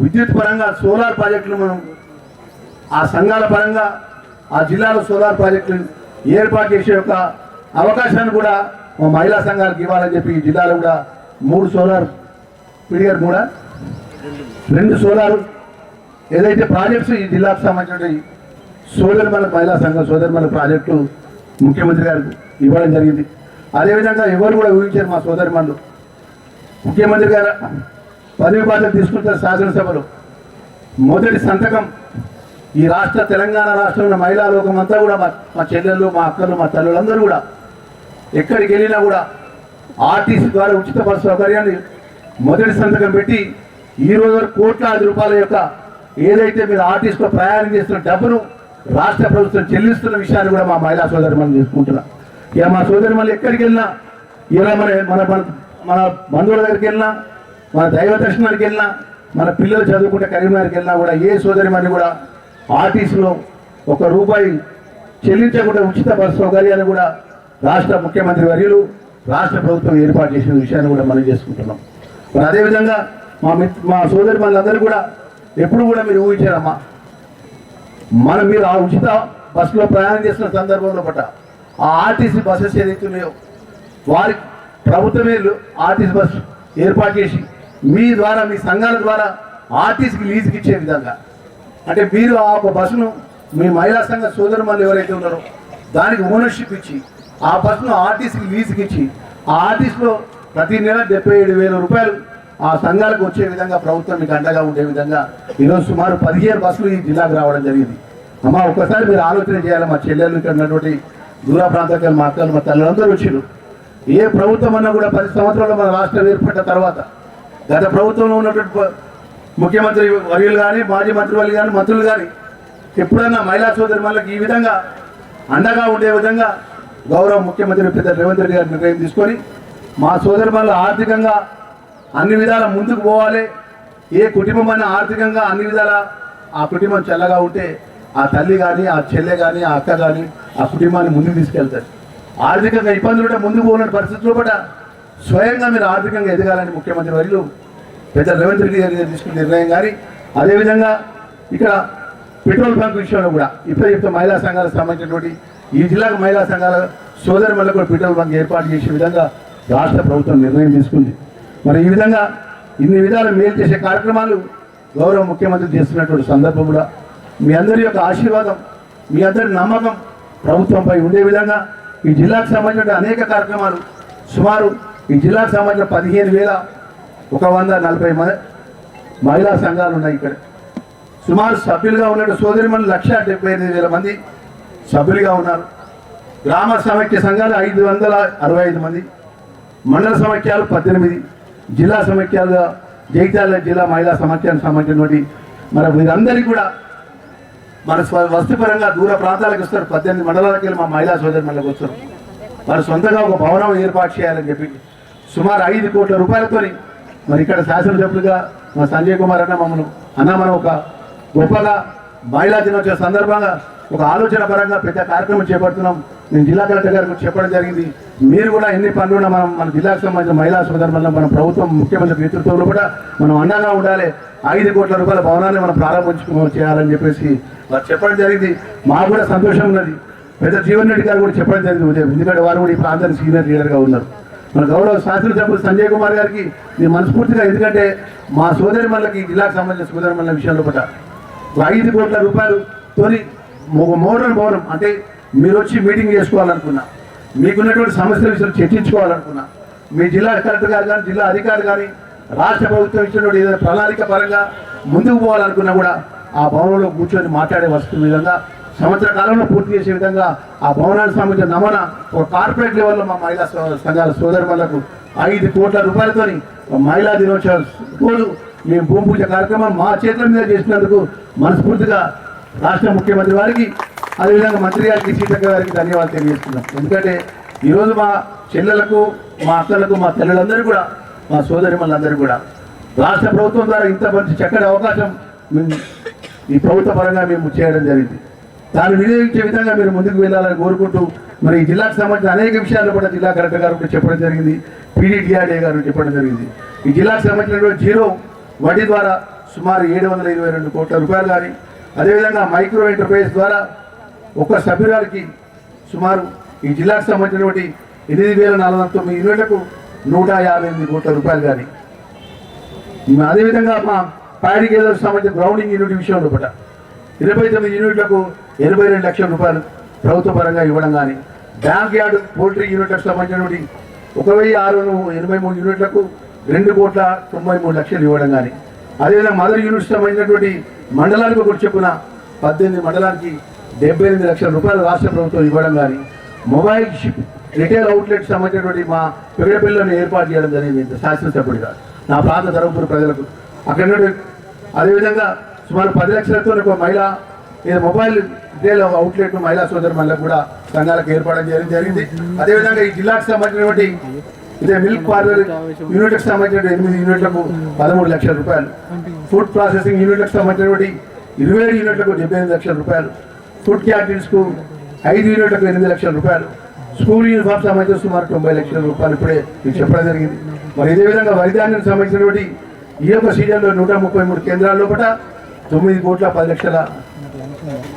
Speaker 8: విద్యుత్ పరంగా సోలార్ ప్రాజెక్టులు మనం ఆ సంఘాల పరంగా ఆ జిల్లాలో సోలార్ ప్రాజెక్టులు ఏర్పాటు చేసే యొక్క అవకాశాన్ని కూడా మా మహిళా సంఘాలకు ఇవ్వాలని చెప్పి ఈ జిల్లాలో కూడా 3 సోలార్ పీడిఆర్ కూడా 2 సోలారు ఏదైతే ప్రాజెక్ట్స్ ఈ జిల్లాకు సంబంధించిన సోదరిమణుల మహిళా సంఘ సోదరిమణుల ప్రాజెక్టులు ముఖ్యమంత్రి గారు ఇవ్వడం జరిగింది. అదేవిధంగా ఎవరు కూడా ఊహించారు మా సోదరిమణులు ముఖ్యమంత్రి గారు పదవి బాధ్యత తీసుకుంటారు. శాసనసభలో మొదటి సంతకం ఈ రాష్ట్ర తెలంగాణ రాష్ట్రంలో మహిళా లోకం అంతా కూడా మా చెల్లెళ్ళు మా అక్కలు మా తల్లులందరూ కూడా ఎక్కడికి వెళ్ళినా కూడా ఆర్టీసీ ద్వారా ఉచిత బస్సు సౌకర్యాన్ని మొదటి సంతకం పెట్టి ఈ రోజు వరకు కోట్లాది రూపాయల యొక్క ఏదైతే మీరు ఆర్టీసీలో ప్రయాణం చేస్తున్న డబ్బును రాష్ట్ర ప్రభుత్వం చెల్లిస్తున్న విషయాన్ని కూడా మా మహిళా సోదరిమణులు తీసుకుంటున్నాం. ఇక మా సోదరిమణులు ఎక్కడికి వెళ్ళినా ఇలా మన మన బంధువుల దగ్గరికి వెళ్ళినా మన దైవ దర్శనానికి వెళ్ళినా మన పిల్లలు చదువుకుంటే కరీంనగర్కి వెళ్ళినా కూడా ఏ సోదరిమణి కూడా ఆర్టీసీలో ₹1 చెల్లించకుండా ఉచిత బస్సు సౌకర్యాన్ని కూడా రాష్ట్ర ముఖ్యమంత్రి వర్యులు రాష్ట్ర ప్రభుత్వం ఏర్పాటు చేసిన విషయాన్ని కూడా మనం చేసుకుంటున్నాం. మరి అదేవిధంగా మా సోదరిమణులందరూ కూడా ఎప్పుడు కూడా మీరు ఊహించారమ్మా, మీరు ఆ ఉచిత బస్సులో ప్రయాణం చేస్తున్న సందర్భంలో పట్ల ఆ ఆర్టీసీ బస్సెస్ ఏదైతున్నాయో వారి ప్రభుత్వమే ఆర్టీసీ బస్సు ఏర్పాటు చేసి మీ ద్వారా మీ సంఘాల ద్వారా ఆర్టీసీకి లీజుకి ఇచ్చే విధంగా, అంటే మీరు ఆ ఒక బస్సును మీ మహిళా సంఘ సోదరుమణులు ఎవరైతే ఉన్నారో దానికి ఓనర్షిప్ ఇచ్చి ఆ బస్సును ఆర్టీసీకి లీజుకి ఇచ్చి ఆ ఆర్టీసీలో ప్రతి నెల 77,000 రూపాయలు ఆ సంఘాలకు వచ్చే విధంగా ప్రభుత్వం మీకు అండగా ఉండే విధంగా ఈరోజు సుమారు 15 బస్సులు ఈ జిల్లాకు రావడం జరిగింది. అమ్మ ఒక్కసారి మీరు ఆలోచన చేయాలి. మా చెల్లెలు ఇక్కడ ఉన్నటువంటి దూర ప్రాంతాలకు మా అక్కలు మా తల్లులందరూ వచ్చారు. ఏ ప్రభుత్వం అన్నా కూడా 10 సంవత్సరాలు మన రాష్ట్రం ఏర్పడిన తర్వాత గత ప్రభుత్వంలో ఉన్నటువంటి ముఖ్యమంత్రి వర్యులు కానీ మాజీ మంత్రివర్యులు కానీ మంత్రులు కానీ ఎప్పుడన్నా మహిళా సోదరిమణులకు ఈ విధంగా అండగా ఉండే విధంగా గౌరవ ముఖ్యమంత్రి పెద్ద రేవంత్ రెడ్డి గారు నిర్ణయం తీసుకొని మా సోదరిమణులు ఆర్థికంగా అన్ని విధాల ముందుకు పోవాలి. ఏ కుటుంబం అన్నా ఆర్థికంగా అన్ని విధాల ఆ కుటుంబం చల్లగా ఉంటే ఆ తల్లి కానీ ఆ చెల్లె కానీ ఆ అక్క కానీ ఆ కుటుంబాన్ని ముందుకు తీసుకెళ్తారు. ఆర్థికంగా ఇబ్బందులు ఉంటే ముందుకు పోయిన పరిస్థితుల్లో కూడా స్వయంగా మీరు ఆర్థికంగా ఎదగాలని ముఖ్యమంత్రి వర్యులు పెద్ద రేవంత్ రెడ్డి గారు తీసుకున్న నిర్ణయం కానీ అదేవిధంగా ఇక్కడ పెట్రోల్ బంక్ విషయంలో కూడా ఇప్పుడే చెప్తే మహిళా సంఘాలకు సంబంధించినటువంటి ఈ జిల్లాకు మహిళా సంఘాల సోదరులకు కూడా పెట్రోల్ బంక్ ఏర్పాటు చేసే విధంగా రాష్ట్ర ప్రభుత్వం నిర్ణయం తీసుకుంది. మరి ఈ విధంగా ఇన్ని విధాలు మేలు చేసే కార్యక్రమాలు గౌరవ ముఖ్యమంత్రి చేస్తున్నటువంటి సందర్భంలో మీ అందరి యొక్క ఆశీర్వాదం మీ అందరి నమ్మకం ప్రభుత్వంపై ఉండే విధంగా ఈ జిల్లాకు సంబంధించిన అనేక కార్యక్రమాలు సుమారు ఈ జిల్లాకు సంబంధించిన 15,140 మహిళా సంఘాలు ఉన్నాయి. ఇక్కడ సుమారు సభ్యులుగా ఉన్నట్టు సోదరిమణులు 1,78,000 మంది సభ్యులుగా ఉన్నారు. గ్రామ సమైక్య సంఘాలు 565 మంది, మండల సమైక్యాలు 18, జిల్లా సమైక్యాలుగా జగిత్యాల జిల్లా మహిళా సమైక్యానికి సంబంధించినటువంటి మరి వీరందరికీ కూడా మన వస్తుపరంగా దూర ప్రాంతాలకు వస్తారు. 18 మండలాలకు వెళ్ళి మా మహిళా సోదరి మనకు వస్తారు. వారు సొంతంగా ఒక భవనం ఏర్పాటు చేయాలని చెప్పి సుమారు 5 కోట్ల రూపాయలతో మరి ఇక్కడ శాసనసభ్యులుగా మా సంజయ్ కుమార్ అన్న మనం ఒక గొప్పగా మహిళా దినోత్సవ సందర్భంగా ఒక ఆలోచన పరంగా పెద్ద కార్యక్రమం చేపడుతున్నాం. నేను జిల్లా కలెక్టర్ గారికి చెప్పడం జరిగింది. మీరు కూడా ఎన్ని పనులున్నా మన జిల్లాకు సంబంధించిన మహిళా సోదరుల మన ప్రభుత్వం ముఖ్యమంత్రి నేతృత్వంలో కూడా మనం అండగా ఉండాలి. 5 కోట్ల రూపాయల భవనాన్ని మనం చేయాలని చెప్పేసి వారు చెప్పడం జరిగింది. మాకు కూడా సంతోషం ఉన్నది. పెద్ద జీవన్ రెడ్డి గారు కూడా చెప్పడం జరిగింది ఉదయం, ఎందుకంటే వారు కూడా ఈ ప్రాంతానికి సీనియర్ లీడర్గా ఉన్నారు. మన గౌరవ శాసనసభ్యులు సంజయ్ కుమార్ గారికి నేను మనస్ఫూర్తిగా, ఎందుకంటే మా సోదరి మళ్ళకి జిల్లాకు సంబంధించిన సోదరి మళ్ళ విషయంలో కూడా 5 కోట్ల రూపాయలతో ఒక మోడల్ భవనం, అంటే మీరు వచ్చి మీటింగ్ చేసుకోవాలనుకున్నా, మీకున్నటువంటి సమస్యల విషయం చర్చించుకోవాలనుకున్నా, మీ జిల్లా కలెక్టర్ గారు కానీ జిల్లా అధికారులు కానీ రాష్ట్ర ప్రభుత్వం ఇచ్చినటువంటి ఏదైనా ప్రణాళిక పరంగా ముందుకు పోవాలనుకున్నా కూడా ఆ భవనంలో కూర్చొని మాట్లాడే వస్తున్న విధంగా, సంవత్సర కాలంలో పూర్తి చేసే విధంగా ఆ భవనానికి సంబంధించిన నమూనా ఒక కార్పొరేట్ లెవెల్లో మా మహిళా సంఘాల సోదరులకు 5 కోట్ల రూపాయలతో మహిళా దినోత్సవ రోజు మేము భూమి పూజ కార్యక్రమం మా చేతుల మీద చేసినందుకు మనస్ఫూర్తిగా రాష్ట్ర ముఖ్యమంత్రి వారికి, అదేవిధంగా మంత్రి గారికి, సీతక్క గారికి ధన్యవాదాలు తెలియజేస్తున్నాం. ఎందుకంటే ఈరోజు మా చెల్లెలకు, మా అక్కలకు, మా తల్లులందరూ కూడా, మా సోదరి మళ్ళందరూ కూడా రాష్ట్ర ప్రభుత్వం ద్వారా ఇంత మంచి చక్కటి అవకాశం ఈ ప్రభుత్వ పరంగా మేము చేయడం జరిగింది. దాన్ని వినియోగించే విధంగా మీరు ముందుకు వెళ్ళాలని కోరుకుంటూ, మరి ఈ జిల్లాకు సంబంధించిన అనేక విషయాలు కూడా జిల్లా కలెక్టర్ గారు కూడా చెప్పడం జరిగింది, PDDRA గారు చెప్పడం జరిగింది. ఈ జిల్లాకు సంబంధించినటువంటి 0 వడ్డీ ద్వారా సుమారు 722 కోట్ల రూపాయలు కానీ, అదేవిధంగా మైక్రో ఎంటర్ప్రైజ్ ద్వారా ఒక్క సభ్యురాలకి సుమారు ఈ జిల్లాకు సంబంధించినటువంటి 8,409 యూనిట్లకు 158 కోట్ల రూపాయలు కానీ, అదేవిధంగా మా ప్యాడీ గేదెలకు సంబంధించిన గ్రౌండింగ్ యూనిట్ విషయంలో కూడా 29 యూనిట్లకు 82 లక్షల రూపాయలు ప్రభుత్వ పరంగా ఇవ్వడం కానీ, బ్యాంక్ యార్డ్ పోల్ట్రీ యూనిట్లకు సంబంధించినటువంటి 1,683 యూనిట్లకు 2,93 లక్షలు ఇవ్వడం కానీ, అదేవిధంగా మదర్ యూనిట్స్ సంబంధించినటువంటి మండలానికి ఒకటి చెప్పున 18 మండలానికి 78 లక్షల రూపాయలు రాష్ట్ర ప్రభుత్వం ఇవ్వడం కానీ, మొబైల్ షిప్ రిటైల్ అవుట్లెట్ సంబంధించినటువంటి మా పెగడపల్లిలోనే ఏర్పాటు చేయడం జరిగింది శాసనసభ్యుడిగా నా ప్రాంత ధర్మపురి ప్రజలకు. అక్కడ అదేవిధంగా సుమారు 10 లక్షలతో ఒక మహిళా మొబైల్ రిటైల్ అవుట్లెట్ మహిళా సోదరు మళ్ళీ కూడా సంఘాలకు ఏర్పడడం జరిగింది. అదేవిధంగా ఈ జిల్లాకు సంబంధించినటువంటి ఇదే మిల్క్ పార్లర్ యూనిట్లకు సంబంధించిన 8 యూనిట్లకు 13 లక్షల రూపాయలు, ఫుడ్ ప్రాసెసింగ్ యూనిట్లకు సంబంధించినటువంటి 27 యూనిట్లకు 78 లక్షల రూపాయలు, ఫుడ్ క్యాంటీన్స్కు 5 యూనిట్లకు 8 లక్షల రూపాయలు, స్కూల్ యూనిఫామ్ సంబంధించిన సుమారు 90 లక్షల రూపాయలు ఇప్పుడే మీకు చెప్పడం జరిగింది. మరి ఇదే విధంగా వరిధాన్యానికి సంబంధించినటువంటి ఈ యొక్క సీజన్లో 133 కేంద్రాల లోపల 9 కోట్ల 10 లక్షల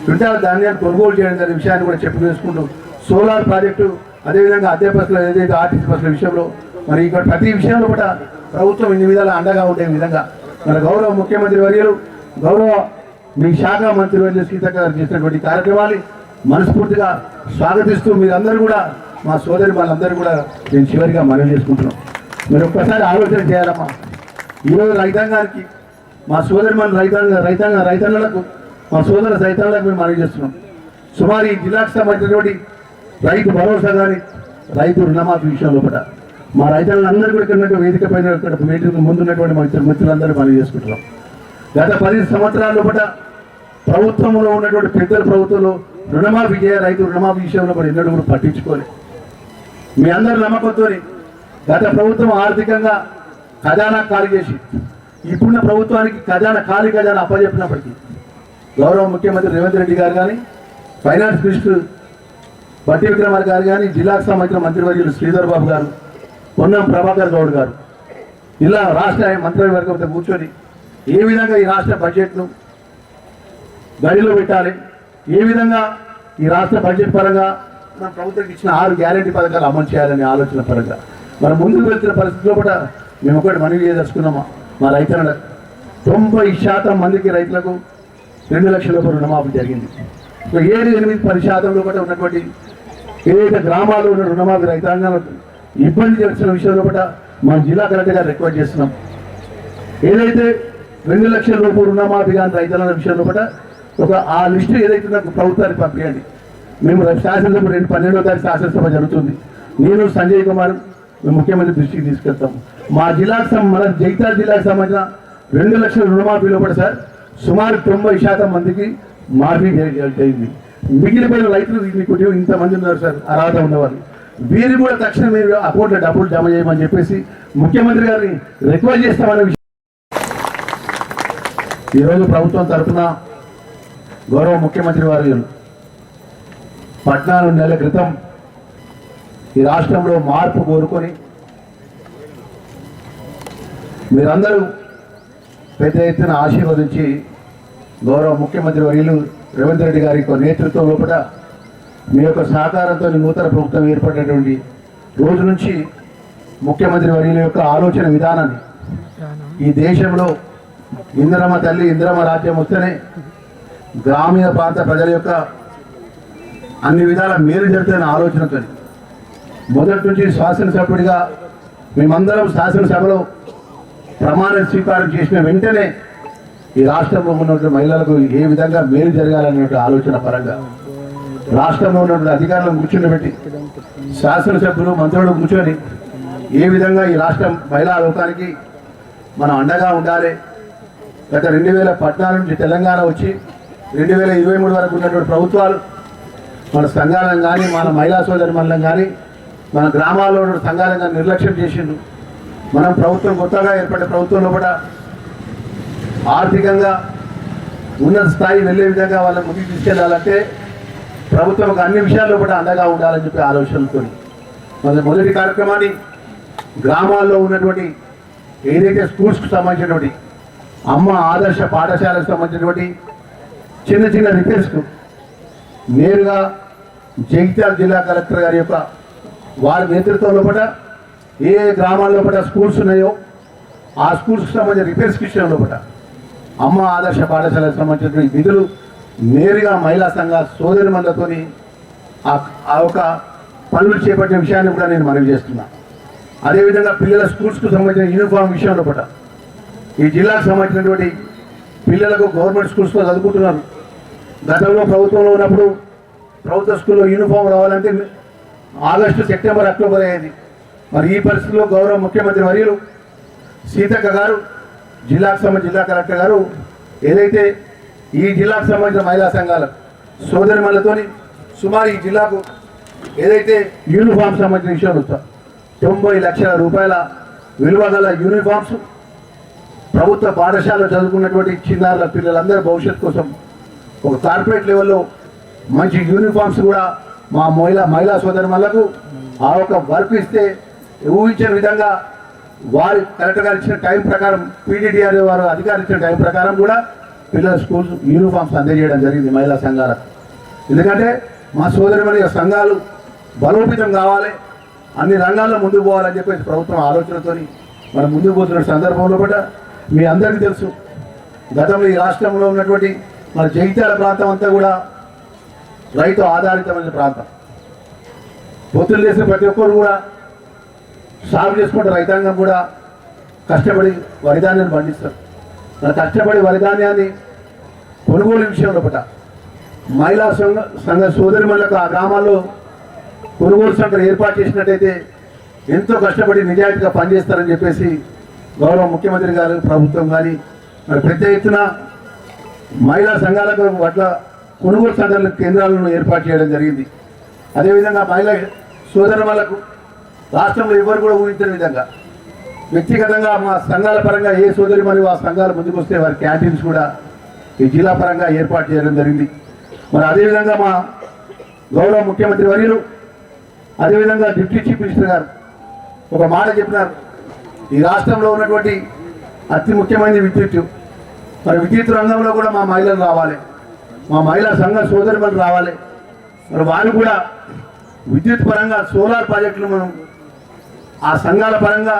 Speaker 8: క్వింటాల ధాన్యాన్ని కొనుగోలు చేయడం జరిగిన విషయాన్ని కూడా చెప్పి వేసుకుంటూ, సోలార్ ప్రాజెక్టు, అదేవిధంగా అద్దె బస్సులు, ఏదైతే ఆర్టీసీ బస్సుల విషయంలో మరి ఇక్కడ ప్రతి విషయంలో కూడా ప్రభుత్వం ఇన్ని విధాలు అండగా ఉండే విధంగా మన గౌరవ ముఖ్యమంత్రి వర్యులు, గౌరవ మీ శాఖ మంత్రి వర్యులు సీతక్క గారు చేసినటువంటి కార్యక్రమాన్ని మనస్ఫూర్తిగా స్వాగతిస్తూ, మీరందరూ కూడా మా సోదరి వాళ్ళందరూ కూడా నేను చివరిగా మనవి చేసుకుంటున్నాం. మీరు ఒక్కసారి ఆలోచన చేయాలమ్మా. ఈరోజు రైతాంగానికి, మా సోదరి మన రైతన్నలకు, మా సోదర రైతాంగాలకు మేము మనవి చేస్తున్నాం. సుమారు ఈ జిల్లాకు సంబంధించినటువంటి రైతు భరోసా కానీ, రైతు రుణమాఫీ విషయంలో కూడా మా రైతులందరూ కూడా ఇక్కడ వేదిక పైన వేదిక ముందున్నటువంటి మా మిత్రులందరూ మనవి చేసుకుంటున్నాం. గత 10 సంవత్సరాల కూడా ప్రభుత్వంలో ఉన్నటువంటి పెద్దల ప్రభుత్వంలో రుణమాఫీ రైతు రుణమాఫీ విషయంలో కూడా ఎన్నడూ కూడా పట్టించుకోలేదు. మీ అందరి నమ్మకంతో గత ప్రభుత్వం ఆర్థికంగా ఖజానా ఖాళీ చేసి, ఇప్పుడున్న ప్రభుత్వానికి ఖాళీ అప్పచెప్పినప్పటికీ గౌరవ ముఖ్యమంత్రి రేవంత్ రెడ్డి గారు కానీ, ఫైనాన్స్ మినిస్టర్ బట్టి విక్రమార్ గారు కానీ, జిల్లాకు సంబంధించిన మంత్రివర్యులు శ్రీధర్ బాబు గారు, పొన్నం ప్రభాకర్ గౌడ్ గారు ఇలా రాష్ట్ర మంత్రివర్గంతో కూర్చొని ఏ విధంగా ఈ రాష్ట్ర బడ్జెట్ను గడిలో పెట్టాలి, ఏ విధంగా ఈ రాష్ట్ర బడ్జెట్ పరంగా మన ప్రభుత్వానికి ఇచ్చిన 6 గ్యారెంటీ పథకాలు అమలు చేయాలనే ఆలోచన పరంగా మనం ముందుకు వెళ్తున్న పరిస్థితిలో కూడా మేము ఒకటి మనవి చేయదలుచుకున్నామా, మా రైతులకు 90% మందికి రైతులకు 2 లక్షల రూపాయలు రుణమాఫీ జరిగింది. 7-8-10% కూడా ఉన్నటువంటి ఏదైతే గ్రామాల్లో ఉన్న రుణమాఫీ రైతాంగాలకు ఇబ్బంది చేస్తున్న విషయంలో కూడా మన జిల్లా కలెక్టర్ గారు రిక్వెస్ట్ చేస్తున్నాం. ఏదైతే 2 లక్షల రూపాయలు రుణమాఫీ కానీ రైతుల విషయంలో కూడా ఆ లిస్టు ఏదైతే నాకు ప్రభుత్వానికి పంపించండి. మేము శాసనసభ 12వ తారీఖు శాసనసభ జరుగుతుంది. నేను సంజయ్ కుమార్ మేము ముఖ్యమంత్రి దృష్టికి తీసుకెళ్తాం. మా జిల్లాకు మన జగిత్యాల జిల్లాకు సంబంధించిన 2 లక్షల రుణమాఫీలో కూడా సార్ సుమారు 90% మందికి మాఫీ జరిగింది. మిగిలిపోయిన రైతులు మీకు ఇంతమంది ఉన్నారు సార్ అర్హత ఉన్నవాళ్ళు. వీరు కూడా తక్షణం మీరు అకౌంట్లో డబ్బులు జమ చేయమని చెప్పేసి ముఖ్యమంత్రి గారిని రిక్వెస్ట్ చేస్తామనే విషయం ఈరోజు ప్రభుత్వం తరఫున గౌరవ ముఖ్యమంత్రి వారు 14 నెలల క్రితం ఈ రాష్ట్రంలో మార్పు కోరుకొని మీరందరూ పెద్ద ఎత్తున ఆశీర్వదించి గౌరవ ముఖ్యమంత్రి వర్యులు రేవంత్ రెడ్డి గారి నేతృత్వం లోపల మీ యొక్క సహకారంతో నూతన ప్రభుత్వం ఏర్పడినటువంటి రోజు నుంచి ముఖ్యమంత్రి వర్యుల యొక్క ఆలోచన విధానాన్ని ఈ దేశంలో ఇందిరమ్మ తల్లి ఇందిరమ్మ రాజ్యం వస్తేనే గ్రామీణ ప్రాంత ప్రజల యొక్క అన్ని విధాల మేలు జరుగుతున్న ఆలోచనతో మొదటి నుంచి శాసనసభ్యుడిగా మేమందరం శాసనసభలో ప్రమాణ స్వీకారం చేసిన వెంటనే ఈ రాష్ట్రంలో ఉన్నటువంటి మహిళలకు ఏ విధంగా మేలు జరగాలనే ఆలోచన పరంగా రాష్ట్రంలో ఉన్నటువంటి అధికారులను కూర్చుండబెట్టి శాసనసభ్యులు మంత్రులు కూర్చొని ఏ విధంగా ఈ రాష్ట్రం మహిళా లోకానికి మనం అండగా ఉండాలి. గత 2014 నుంచి తెలంగాణ వచ్చి 2023 వరకు ఉన్నటువంటి ప్రభుత్వాలు మన సంఘాలను కానీ మన మహిళా సోదరి మనలను కానీ మన గ్రామాల్లో ఉన్న సంఘాలను కానీ నిర్లక్ష్యం చేసిండు. మనం ప్రభుత్వం కొత్తగా ఏర్పడే ప్రభుత్వంలో కూడా ఆర్థికంగా ఉన్నత స్థాయి వెళ్ళే విధంగా వాళ్ళని ముందుకు తీసుకెళ్లాలంటే ప్రభుత్వం అన్ని విషయాల్లో కూడా అండగా ఉండాలని చెప్పి ఆలోచనలతో మన మొదటి కార్యక్రమాన్ని గ్రామాల్లో ఉన్నటువంటి ఏదైతే స్కూల్స్కి సంబంధించినటువంటి అమ్మ ఆదర్శ పాఠశాలకు సంబంధించినటువంటి చిన్న చిన్న రిపేర్స్కు నేరుగా జగిత్యాల జిల్లా కలెక్టర్ గారి యొక్క వారి నేతృత్వంలో కూడా ఏ గ్రామాల్లో కూడా స్కూల్స్ ఉన్నాయో ఆ స్కూల్స్కి సంబంధించిన రిపేర్స్కి విషయంలో కూడా అమ్మ ఆదర్శ పాఠశాలకు సంబంధించినటువంటి విధులు నేరుగా మహిళా సంఘ సోదరి మందతోని ఆ ఒక పనులు చేపట్టిన విషయాన్ని కూడా నేను మనవి చేస్తున్నా. అదేవిధంగా పిల్లల స్కూల్స్కు సంబంధించిన యూనిఫామ్ విషయంలో కూడా ఈ జిల్లాకు సంబంధించినటువంటి పిల్లలకు గవర్నమెంట్ స్కూల్స్లో చదువుకుంటున్నారు. గతంలో ప్రభుత్వంలో ఉన్నప్పుడు ప్రభుత్వ స్కూల్లో యూనిఫామ్ రావాలంటే ఆగస్టు సెప్టెంబర్ అక్టోబర్ అయ్యేది. మరి ఈ పరిస్థితుల్లో గౌరవ ముఖ్యమంత్రి వర్యులు సీతక్క గారు జిల్లాకు సంబంధించిన జిల్లా కలెక్టర్ గారు ఏదైతే ఈ జిల్లాకు సంబంధించిన మహిళా సంఘాల సోదరిమణులతోని సుమారు ఈ జిల్లాకు ఏదైతే యూనిఫామ్ సంబంధించిన విషయాలు 90 లక్షల రూపాయల విలువ గల యూనిఫామ్స్ ప్రభుత్వ పాఠశాలలో చదువుకున్నటువంటి చిన్నారుల పిల్లలందరూ భవిష్యత్తు కోసం ఒక కార్పొరేట్ లెవెల్లో మంచి యూనిఫామ్స్ కూడా మా మహిళా సోదరిమణులకు ఆ ఒక వర్క్ ఇస్తే ఊహించిన విధంగా వారి కలెక్టర్ గారు ఇచ్చిన టైం ప్రకారం పీడీడీఆర్ వారు అధికారులు ఇచ్చిన టైం ప్రకారం కూడా పిల్లల స్కూల్స్ యూనిఫామ్స్ అందజేయడం జరిగింది మహిళా సంఘాలకు. ఎందుకంటే మా సోదరిమణి సంఘాలు బలోపేతం కావాలి, అన్ని రంగాల్లో ముందుకు పోవాలని చెప్పేసి ప్రభుత్వం ఆలోచనతో మనం ముందుకు పోతున్న సందర్భంలో కూడా మీ అందరికీ తెలుసు గతంలో ఈ రాష్ట్రంలో ఉన్నటువంటి మన జగిత్యాల ప్రాంతం అంతా కూడా రైతు ఆధారితమైన ప్రాంతం. పొత్తులు చేసిన ప్రతి ఒక్కరు కూడా సాగు చేసుకుంటే రైతాంగం కూడా కష్టపడి వరిధాన్యాన్ని పండిస్తారు. మన కష్టపడి వరిధాన్యాన్ని కొనుగోలు విషయంలో పట్ల మహిళా సంఘ సోదరిమణులకు ఆ గ్రామాల్లో కొనుగోలు సెంటర్ ఏర్పాటు చేసినట్టయితే ఎంతో కష్టపడి నిజాయితీగా పనిచేస్తారని చెప్పేసి గౌరవ ముఖ్యమంత్రి గారు ప్రభుత్వం కానీ మరి పెద్ద ఎత్తున మహిళా సంఘాలకు పట్ల కొనుగోలు సెంటర్ల కేంద్రాలను ఏర్పాటు చేయడం జరిగింది. అదేవిధంగా మహిళా సోదరిమణులకు రాష్ట్రంలో ఎవరు కూడా ఊహించని విధంగా వ్యక్తిగతంగా మా సంఘాల పరంగా ఏ సోదరిమణి ఆ సంఘాలు ముందుకు వస్తే వారి క్యాంటీన్స్ కూడా ఈ జిల్లా పరంగా ఏర్పాటు చేయడం జరిగింది. మరి అదేవిధంగా మా గౌరవ ముఖ్యమంత్రి వర్యులు అదేవిధంగా డిప్యూటీ చీఫ్ మినిస్టర్ గారు ఒక మాట చెప్పినారు. ఈ రాష్ట్రంలో ఉన్నటువంటి అతి ముఖ్యమైన విద్యుత్, మరి విద్యుత్ రంగంలో కూడా మా మహిళలు రావాలి, మా మహిళా సంఘ సోదరిమణులు రావాలి. మరి వారు కూడా విద్యుత్ పరంగా సోలార్ ప్రాజెక్టులు మనం ఆ సంఘాల పరంగా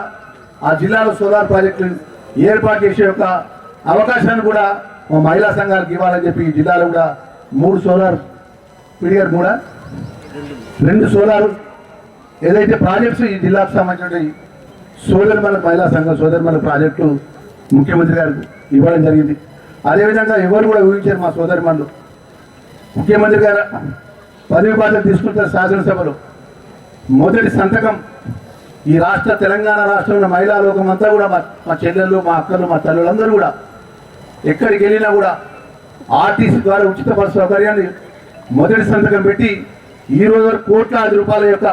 Speaker 8: ఆ జిల్లాలో సోలార్ ప్రాజెక్టులు ఏర్పాటు చేసే యొక్క అవకాశాన్ని కూడా మా మహిళా సంఘాలకు ఇవ్వాలని చెప్పి ఈ జిల్లాలో కూడా 3 సోలార్ పీడిఆర్ కూడా 2 సోలార్ ఏదైతే ప్రాజెక్ట్స్ ఈ జిల్లాకు సంబంధించిన సోదరిమణుల మహిళా సంఘ సోదరిమణుల ప్రాజెక్టు ముఖ్యమంత్రి గారు ఇవ్వడం జరిగింది. అదేవిధంగా ఎవరు కూడా ఊహించారు మా సోదరిమణులు ముఖ్యమంత్రి గారు పదవి బాధ్యత తీసుకుంటున్న శాసనసభలో మొదటి సంతకం ఈ రాష్ట్ర తెలంగాణ రాష్ట్రంలో మహిళా లోకం అంతా కూడా మా చెల్లెళ్ళు, మా అక్కలు, మా తల్లులందరూ కూడా ఎక్కడికి వెళ్ళినా కూడా ఆర్టీసీ ద్వారా ఉచిత బస్సు సౌకర్యాన్ని మొదటి సంతకం పెట్టి ఈ రోజు వరకు కోట్లాది రూపాయల యొక్క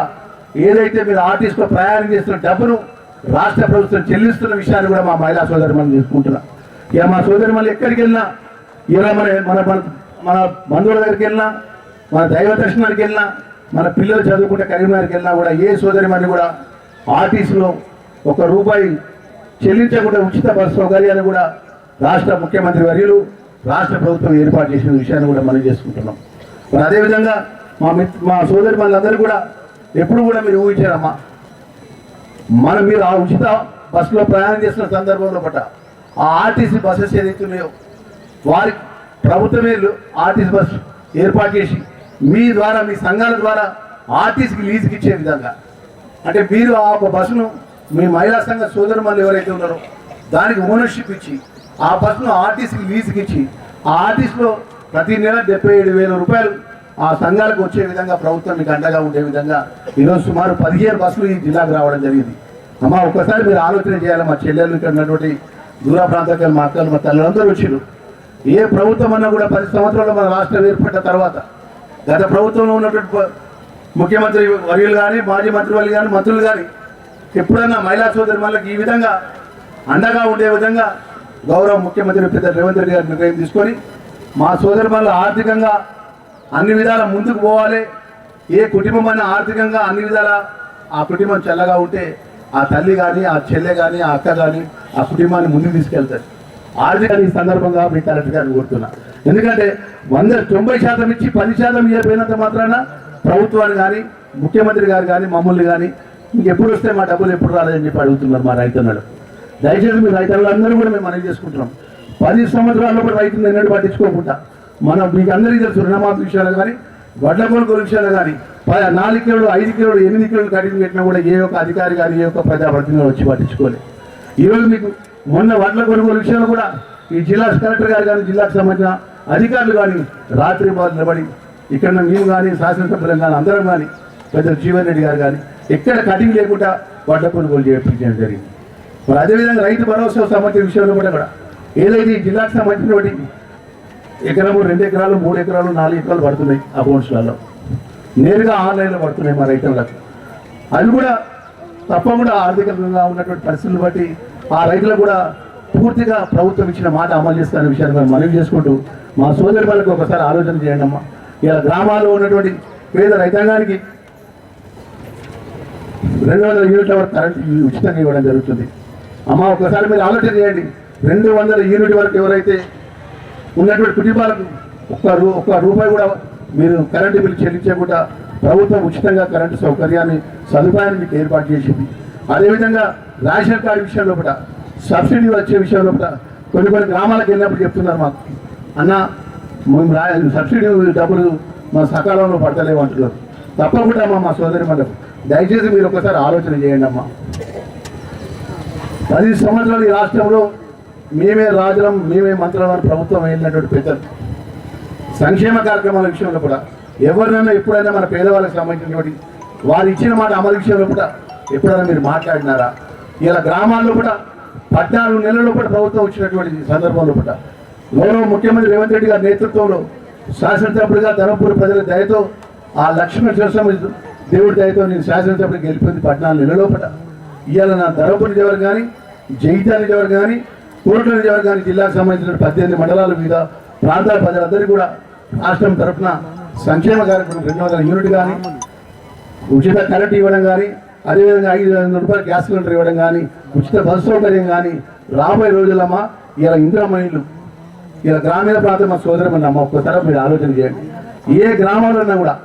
Speaker 8: ఏదైతే మీరు ఆర్టీసీలో ప్రయాణం చేస్తున్న డబ్బును రాష్ట్ర ప్రభుత్వం చెల్లిస్తున్న విషయాన్ని కూడా మా మహిళా సోదరి మనం తీసుకుంటున్నాం. ఇక మా సోదరి మళ్ళీ ఎక్కడికి వెళ్ళినా ఇలా మన మన బంధువుల దగ్గరికి వెళ్ళినా, మన దైవ దర్శనానికి వెళ్ళినా, మన పిల్లలు చదువుకుంటే కరీంనగర్కి వెళ్ళినా కూడా ఏ సోదరి మళ్ళీ కూడా ఆర్టీసీలో ₹1 చెల్లించకుండా ఉచిత బస్సు సౌకర్యాన్ని కూడా రాష్ట్ర ముఖ్యమంత్రి వర్యులు రాష్ట్ర ప్రభుత్వం ఏర్పాటు చేసిన విషయాన్ని కూడా మనం చేసుకుంటున్నాం. మరి అదేవిధంగా మా సోదరి మళ్ళందరూ కూడా ఎప్పుడు కూడా మీరు ఊహించారమ్మా, మీరు ఆ ఉచిత బస్సులో ప్రయాణం చేస్తున్న సందర్భంలో పట్ల ఆ ఆర్టీసీ బస్సెస్ ఏదైతున్నాయో వారి ప్రభుత్వమే ఆర్టీసీ బస్సు ఏర్పాటు చేసి మీ ద్వారా మీ సంఘాల ద్వారా ఆర్టీసీకి లీజుకి ఇచ్చే విధంగా, అంటే మీరు ఆ బస్సును మీ మహిళా సంఘ సోదరులు ఎవరైతే ఉన్నారో దానికి ఓనర్షిప్ ఇచ్చి ఆ బస్సును ఆర్టీసీకి లీజుకి ఇచ్చి ఆ ఆర్టీసీలో ప్రతి నెల 77,000 రూపాయలు ఆ సంఘాలకు వచ్చే విధంగా ప్రభుత్వం మీకు అండగా ఉండే విధంగా ఈరోజు సుమారు 15 బస్సులు ఈ జిల్లాకు రావడం జరిగింది. అమ్మా ఒక్కసారి మీరు ఆలోచన చేయాలి. మా చెల్లెళ్ళు ఇక్కడ ఉన్నటువంటి దూర ప్రాంతాలకు మా అక్కలు, మా తల్లులందరూ వచ్చారు. ఏ ప్రభుత్వం అన్నా కూడా 10 సంవత్సరాలు మన రాష్ట్రం ఏర్పడిన తర్వాత గత ప్రభుత్వంలో ఉన్నటువంటి ముఖ్యమంత్రి వర్యులు కానీ, మాజీ మంత్రివర్యులు కానీ, మంత్రులు కానీ ఎప్పుడన్నా మహిళా సోదరి మనకి ఈ విధంగా అండగా ఉండే విధంగా గౌరవ ముఖ్యమంత్రి పెద్ద రేవంత్ రెడ్డి గారు నిర్ణయం తీసుకొని మా సోదరి మనలు ఆర్థికంగా అన్ని విధాల ముందుకు పోవాలి. ఏ కుటుంబం అన్నా ఆర్థికంగా అన్ని విధాల ఆ కుటుంబం చల్లగా ఉంటే ఆ తల్లి కానీ, ఆ చెల్లె కానీ, ఆ అక్క కానీ ఆ కుటుంబాన్ని ముందుకు తీసుకెళ్తారు. ఆర్థికంగా ఈ సందర్భంగా మీ కలెక్టర్ గారిని కోరుతున్నా. ఎందుకంటే 90% ఇచ్చి 10% ఇవ్వకపోయినంత మాత్రాన ప్రభుత్వాన్ని కానీ, ముఖ్యమంత్రి గారు కానీ, మమ్మల్ని కానీ ఇంకెప్పుడు వస్తే మా డబ్బులు ఎప్పుడు రాలేదని చెప్పి అడుగుతున్నారు మా రైతన్నలు. దయచేసి మీ రైతులందరూ కూడా మేము మనవి చేసుకుంటున్నాం. 10 సంవత్సరాల్లో కూడా రైతులు ఎన్నడూ పట్టించుకోకుండా మీకు అందరికీ తెలుసు రుణమాఫీ విషయాలు కానీ, వడ్ల కొనుగోలు విషయాలు కానీ 4 కిలోలు, 5 కిలోలు, 8 కిలోలు కటింగ్ పెట్టినా కూడా ఏ ఒక్క అధికారి కానీ, ఏ ఒక్క ప్రజాప్రతినిధులు వచ్చి పట్టించుకోలేదు. ఈరోజు మీకు మొన్న వడ్ల కొనుగోలు విషయంలో కూడా ఈ జిల్లా కలెక్టర్ గారు కానీ, జిల్లాకు సంబంధించిన అధికారులు కానీ రాత్రి బాధ నిలబడి ఇక్కడ మేము కానీ, శాసనసభ్యులం కానీ, అందరం కానీ, పెద్ద జీవన్ రెడ్డి గారు కానీ ఎక్కడ కటింగ్ లేకుండా వడ్ల కొనుగోలు చేయించడం జరిగింది. మరి అదేవిధంగా రైతు భరోసా సంబంధించిన విషయంలో కూడా ఏదైతే ఈ జిల్లాకు సంబంధించినటువంటి ఎకరము, 2 ఎకరాలు, 3 ఎకరాలు, 4 ఎకరాలు పడుతున్నాయి అకౌంట్స్లలో, నేరుగా ఆన్లైన్లో పడుతున్నాయి మా రైతులకు. అది కూడా తప్పకుండా ఆర్థికంగా ఉన్నటువంటి పరిస్థితులను బట్టి ఆ రైతులకు కూడా పూర్తిగా ప్రభుత్వం ఇచ్చిన మాట అమలు చేస్తున్న విషయాన్ని మేము మనవి చేసుకుంటూ మా సోదరి వాళ్ళకి ఒకసారి ఆలోచన చేయండి అమ్మా. ఇలా గ్రామాల్లో ఉన్నటువంటి పేద రైతాంగానికి 200 యూనిట్ల వరకు కరెంట్ ఉచితంగా ఇవ్వడం జరుగుతుంది. అమ్మ ఒకసారి మీరు ఆలోచన చేయండి. 200 యూనిట్ వరకు ఎవరైతే ఉన్నటువంటి కుటుంబాలకు ఒక్క రూపాయి కూడా మీరు కరెంటు బిల్లు చెల్లించకుండా ప్రభుత్వం ఉచితంగా కరెంటు సౌకర్యాన్ని, సదుపాయాన్ని మీకు ఏర్పాటు చేసింది. అదేవిధంగా రేషన్ కార్డు విషయంలో కూడా, సబ్సిడీ వచ్చే విషయంలో కూడా కొన్ని గ్రామాలకు వెళ్ళినప్పుడు చెప్తున్నారు మాకు, అన్న మేము సబ్సిడీ డబ్బులు మా సకాలంలో పడతలేవు అంటున్నారు. తప్పకుండా మా సోదరి మనకు దయచేసి మీరు ఒకసారి ఆలోచన చేయండి అమ్మా. 10 సంవత్సరాలు ఈ రాష్ట్రంలో మేమే రాజులం, మేమే మంత్రులం అని ప్రభుత్వం వెళ్ళినటువంటి పెద్దలు సంక్షేమ కార్యక్రమాల విషయంలో కూడా ఎవరినైనా ఎప్పుడైనా మన పేదవాళ్ళకి సంబంధించినటువంటి వారు ఇచ్చిన మాట అమలు విషయంలో కూడా ఎప్పుడైనా మీరు మాట్లాడినారా? ఇలా గ్రామాల్లో కూడా 14 నెలల్లో కూడా ప్రభుత్వం వచ్చినటువంటి సందర్భంలో కూడా గౌరవ ముఖ్యమంత్రి రేవంత్ రెడ్డి గారి నేతృత్వంలో శాసనసభ్యుడిగా ధర్మపురి ప్రజల దయతో ఆ లక్ష్మణ నరసింహ దేవుడి దయతో నేను శాసనసభ్యుడికి గెలిపింది 14 నెలల లోపల. ఇవాళ నా ధర్మపురి నియోజకవర్గం కానీ, జగిత్యాల నియోజకవర్గం కానీ, కోరుట్ల నియోజకవర్గం కానీ జిల్లాకు సంబంధించిన 18 మండలాల మీద ప్రాంతాల ప్రజలందరికీ కూడా రాష్ట్రం తరఫున సంక్షేమ కార్యక్రమం 200 యూనిట్ కానీ, ఉచిత కరెంట్ ఇవ్వడం కానీ, అదేవిధంగా 500 రూపాయల గ్యాస్ సిలిండర్ ఇవ్వడం కానీ, ఉచిత బస్సు సౌకర్యం కానీ రాబోయే రోజులమ్మా ఇలా ఇందిరమ్మ ఇల్లు ఇలా గ్రామీణ ప్రాంతం మా సోదరమని అమ్మ ఒక్కసారి మీరు ఆలోచన చేయండి. ఏ గ్రామంలో ఉన్నా కూడా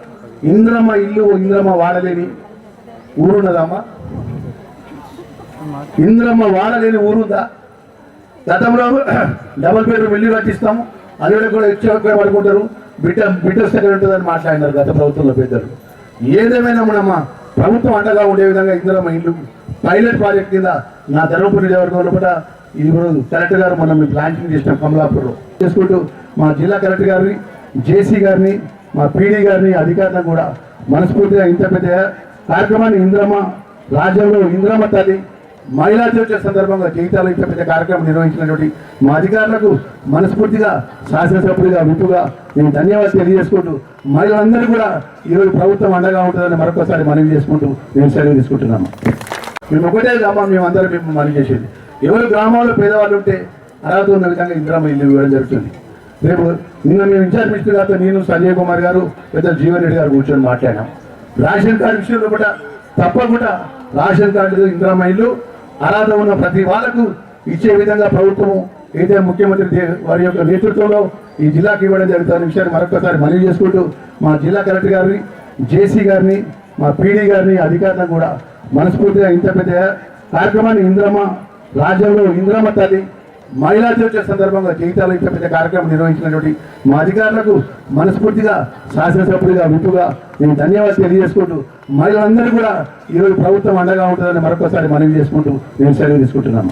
Speaker 8: ఇందిరమ్మ ఇల్లు, ఇందిరమ్మ వాడలేని ఊరున్నదమ్మా? ఇందిరమ్మ వాడలేని ఊరుందా? గతంలో డబుల్ బెడ్రూమ్ ఇల్లు కట్టిస్తాము, అది కూడా ఎక్కువ పడుకుంటారు, బిడ్డ సెకండ్ ఉంటుందని మాట్లాడినారు గత ప్రభుత్వంలో పెద్దలు. ఏదేమైనా మనమ్మా ప్రభుత్వం అండగా ఉండే విధంగా ఇందిరమ్మ ఇల్లు పైలట్ ప్రాజెక్ట్ కింద నా ధర్మపురి నియోజకవర్గంలో కూడా ఇప్పుడు కలెక్టర్ గారు మనం లాంచింగ్ చేసినాం కమలాపూర్లో చేసుకుంటూ మా జిల్లా కలెక్టర్ గారిని, జేసీ గారిని, మా పీడీ గారిని అధికారులను కూడా మనస్ఫూర్తిగా ఇంత పెద్ద కార్యక్రమాన్ని ఇంద్రమ్మ రాజ్యంలో ఇంద్రమ్మ తల్లి మహిళా దినోత్సవ సందర్భంగా జీవితాలు ఇంత పెద్ద కార్యక్రమం నిర్వహించినటువంటి మా అధికారులకు మనస్ఫూర్తిగా శాసనసభ్యులుగా విప్పుగా నేను ధన్యవాదాలు తెలియజేసుకుంటూ మహిళలందరూ కూడా ఈరోజు ప్రభుత్వం అండగా ఉంటుందని మరొకసారి మనవి చేసుకుంటూ నేను సెలవు తీసుకుంటున్నాను. మేము ఒకటే గ్రామం మేమందరం మేము మనవి చేసేది, ఎవరు గ్రామాల్లో పేదవాళ్ళు ఉంటే అర్హత ఉన్న విధంగా ఇంద్రమ్మ ఇల్లు ఇవ్వడం జరుగుతుంది. రేపు నిన్న మేము ఇన్ఛార్జ్ మినిస్టర్ గారితో నేను సంజయ్ కుమార్ గారు పెద్ద జీవన్ రెడ్డి గారు కూర్చొని మాట్లాడాం. రేషన్ కార్డు విషయంలో కూడా తప్పకుండా రేషన్ కార్డు ఇంద్రమ్మ ఇల్లు అర్హత ఉన్న ప్రతి వాళ్ళకు ఇచ్చే విధంగా ప్రభుత్వం ఏదైతే ముఖ్యమంత్రి వారి యొక్క నేతృత్వంలో ఈ జిల్లాకి ఇవ్వడం జరుగుతున్న విషయాన్ని మరొకసారి మనవి చేసుకుంటూ మా జిల్లా కలెక్టర్ గారిని, జేసీ గారిని, మా పీడీ గారిని అధికారులను కూడా మనస్ఫూర్తిగా ఇంత పెద్ద కార్యక్రమాన్ని ఇంద్రమ్మ రాజ్యంలో ఇంద్రమ్మ తల్లి మహిళా దినోత్సవ సందర్భంగా జీవితాలు ఇంత పెద్ద కార్యక్రమం నిర్వహించినటువంటి మా అధికారులకు మనస్ఫూర్తిగా శాసనసభ్యులుగా విప్పుగా నేను ధన్యవాదాలు తెలియజేసుకుంటూ మహిళలందరూ కూడా ఈరోజు ప్రభుత్వం అండగా ఉంటుందని మరొకసారి మనవి చేసుకుంటూ నేను సెలవు తీసుకుంటున్నాను.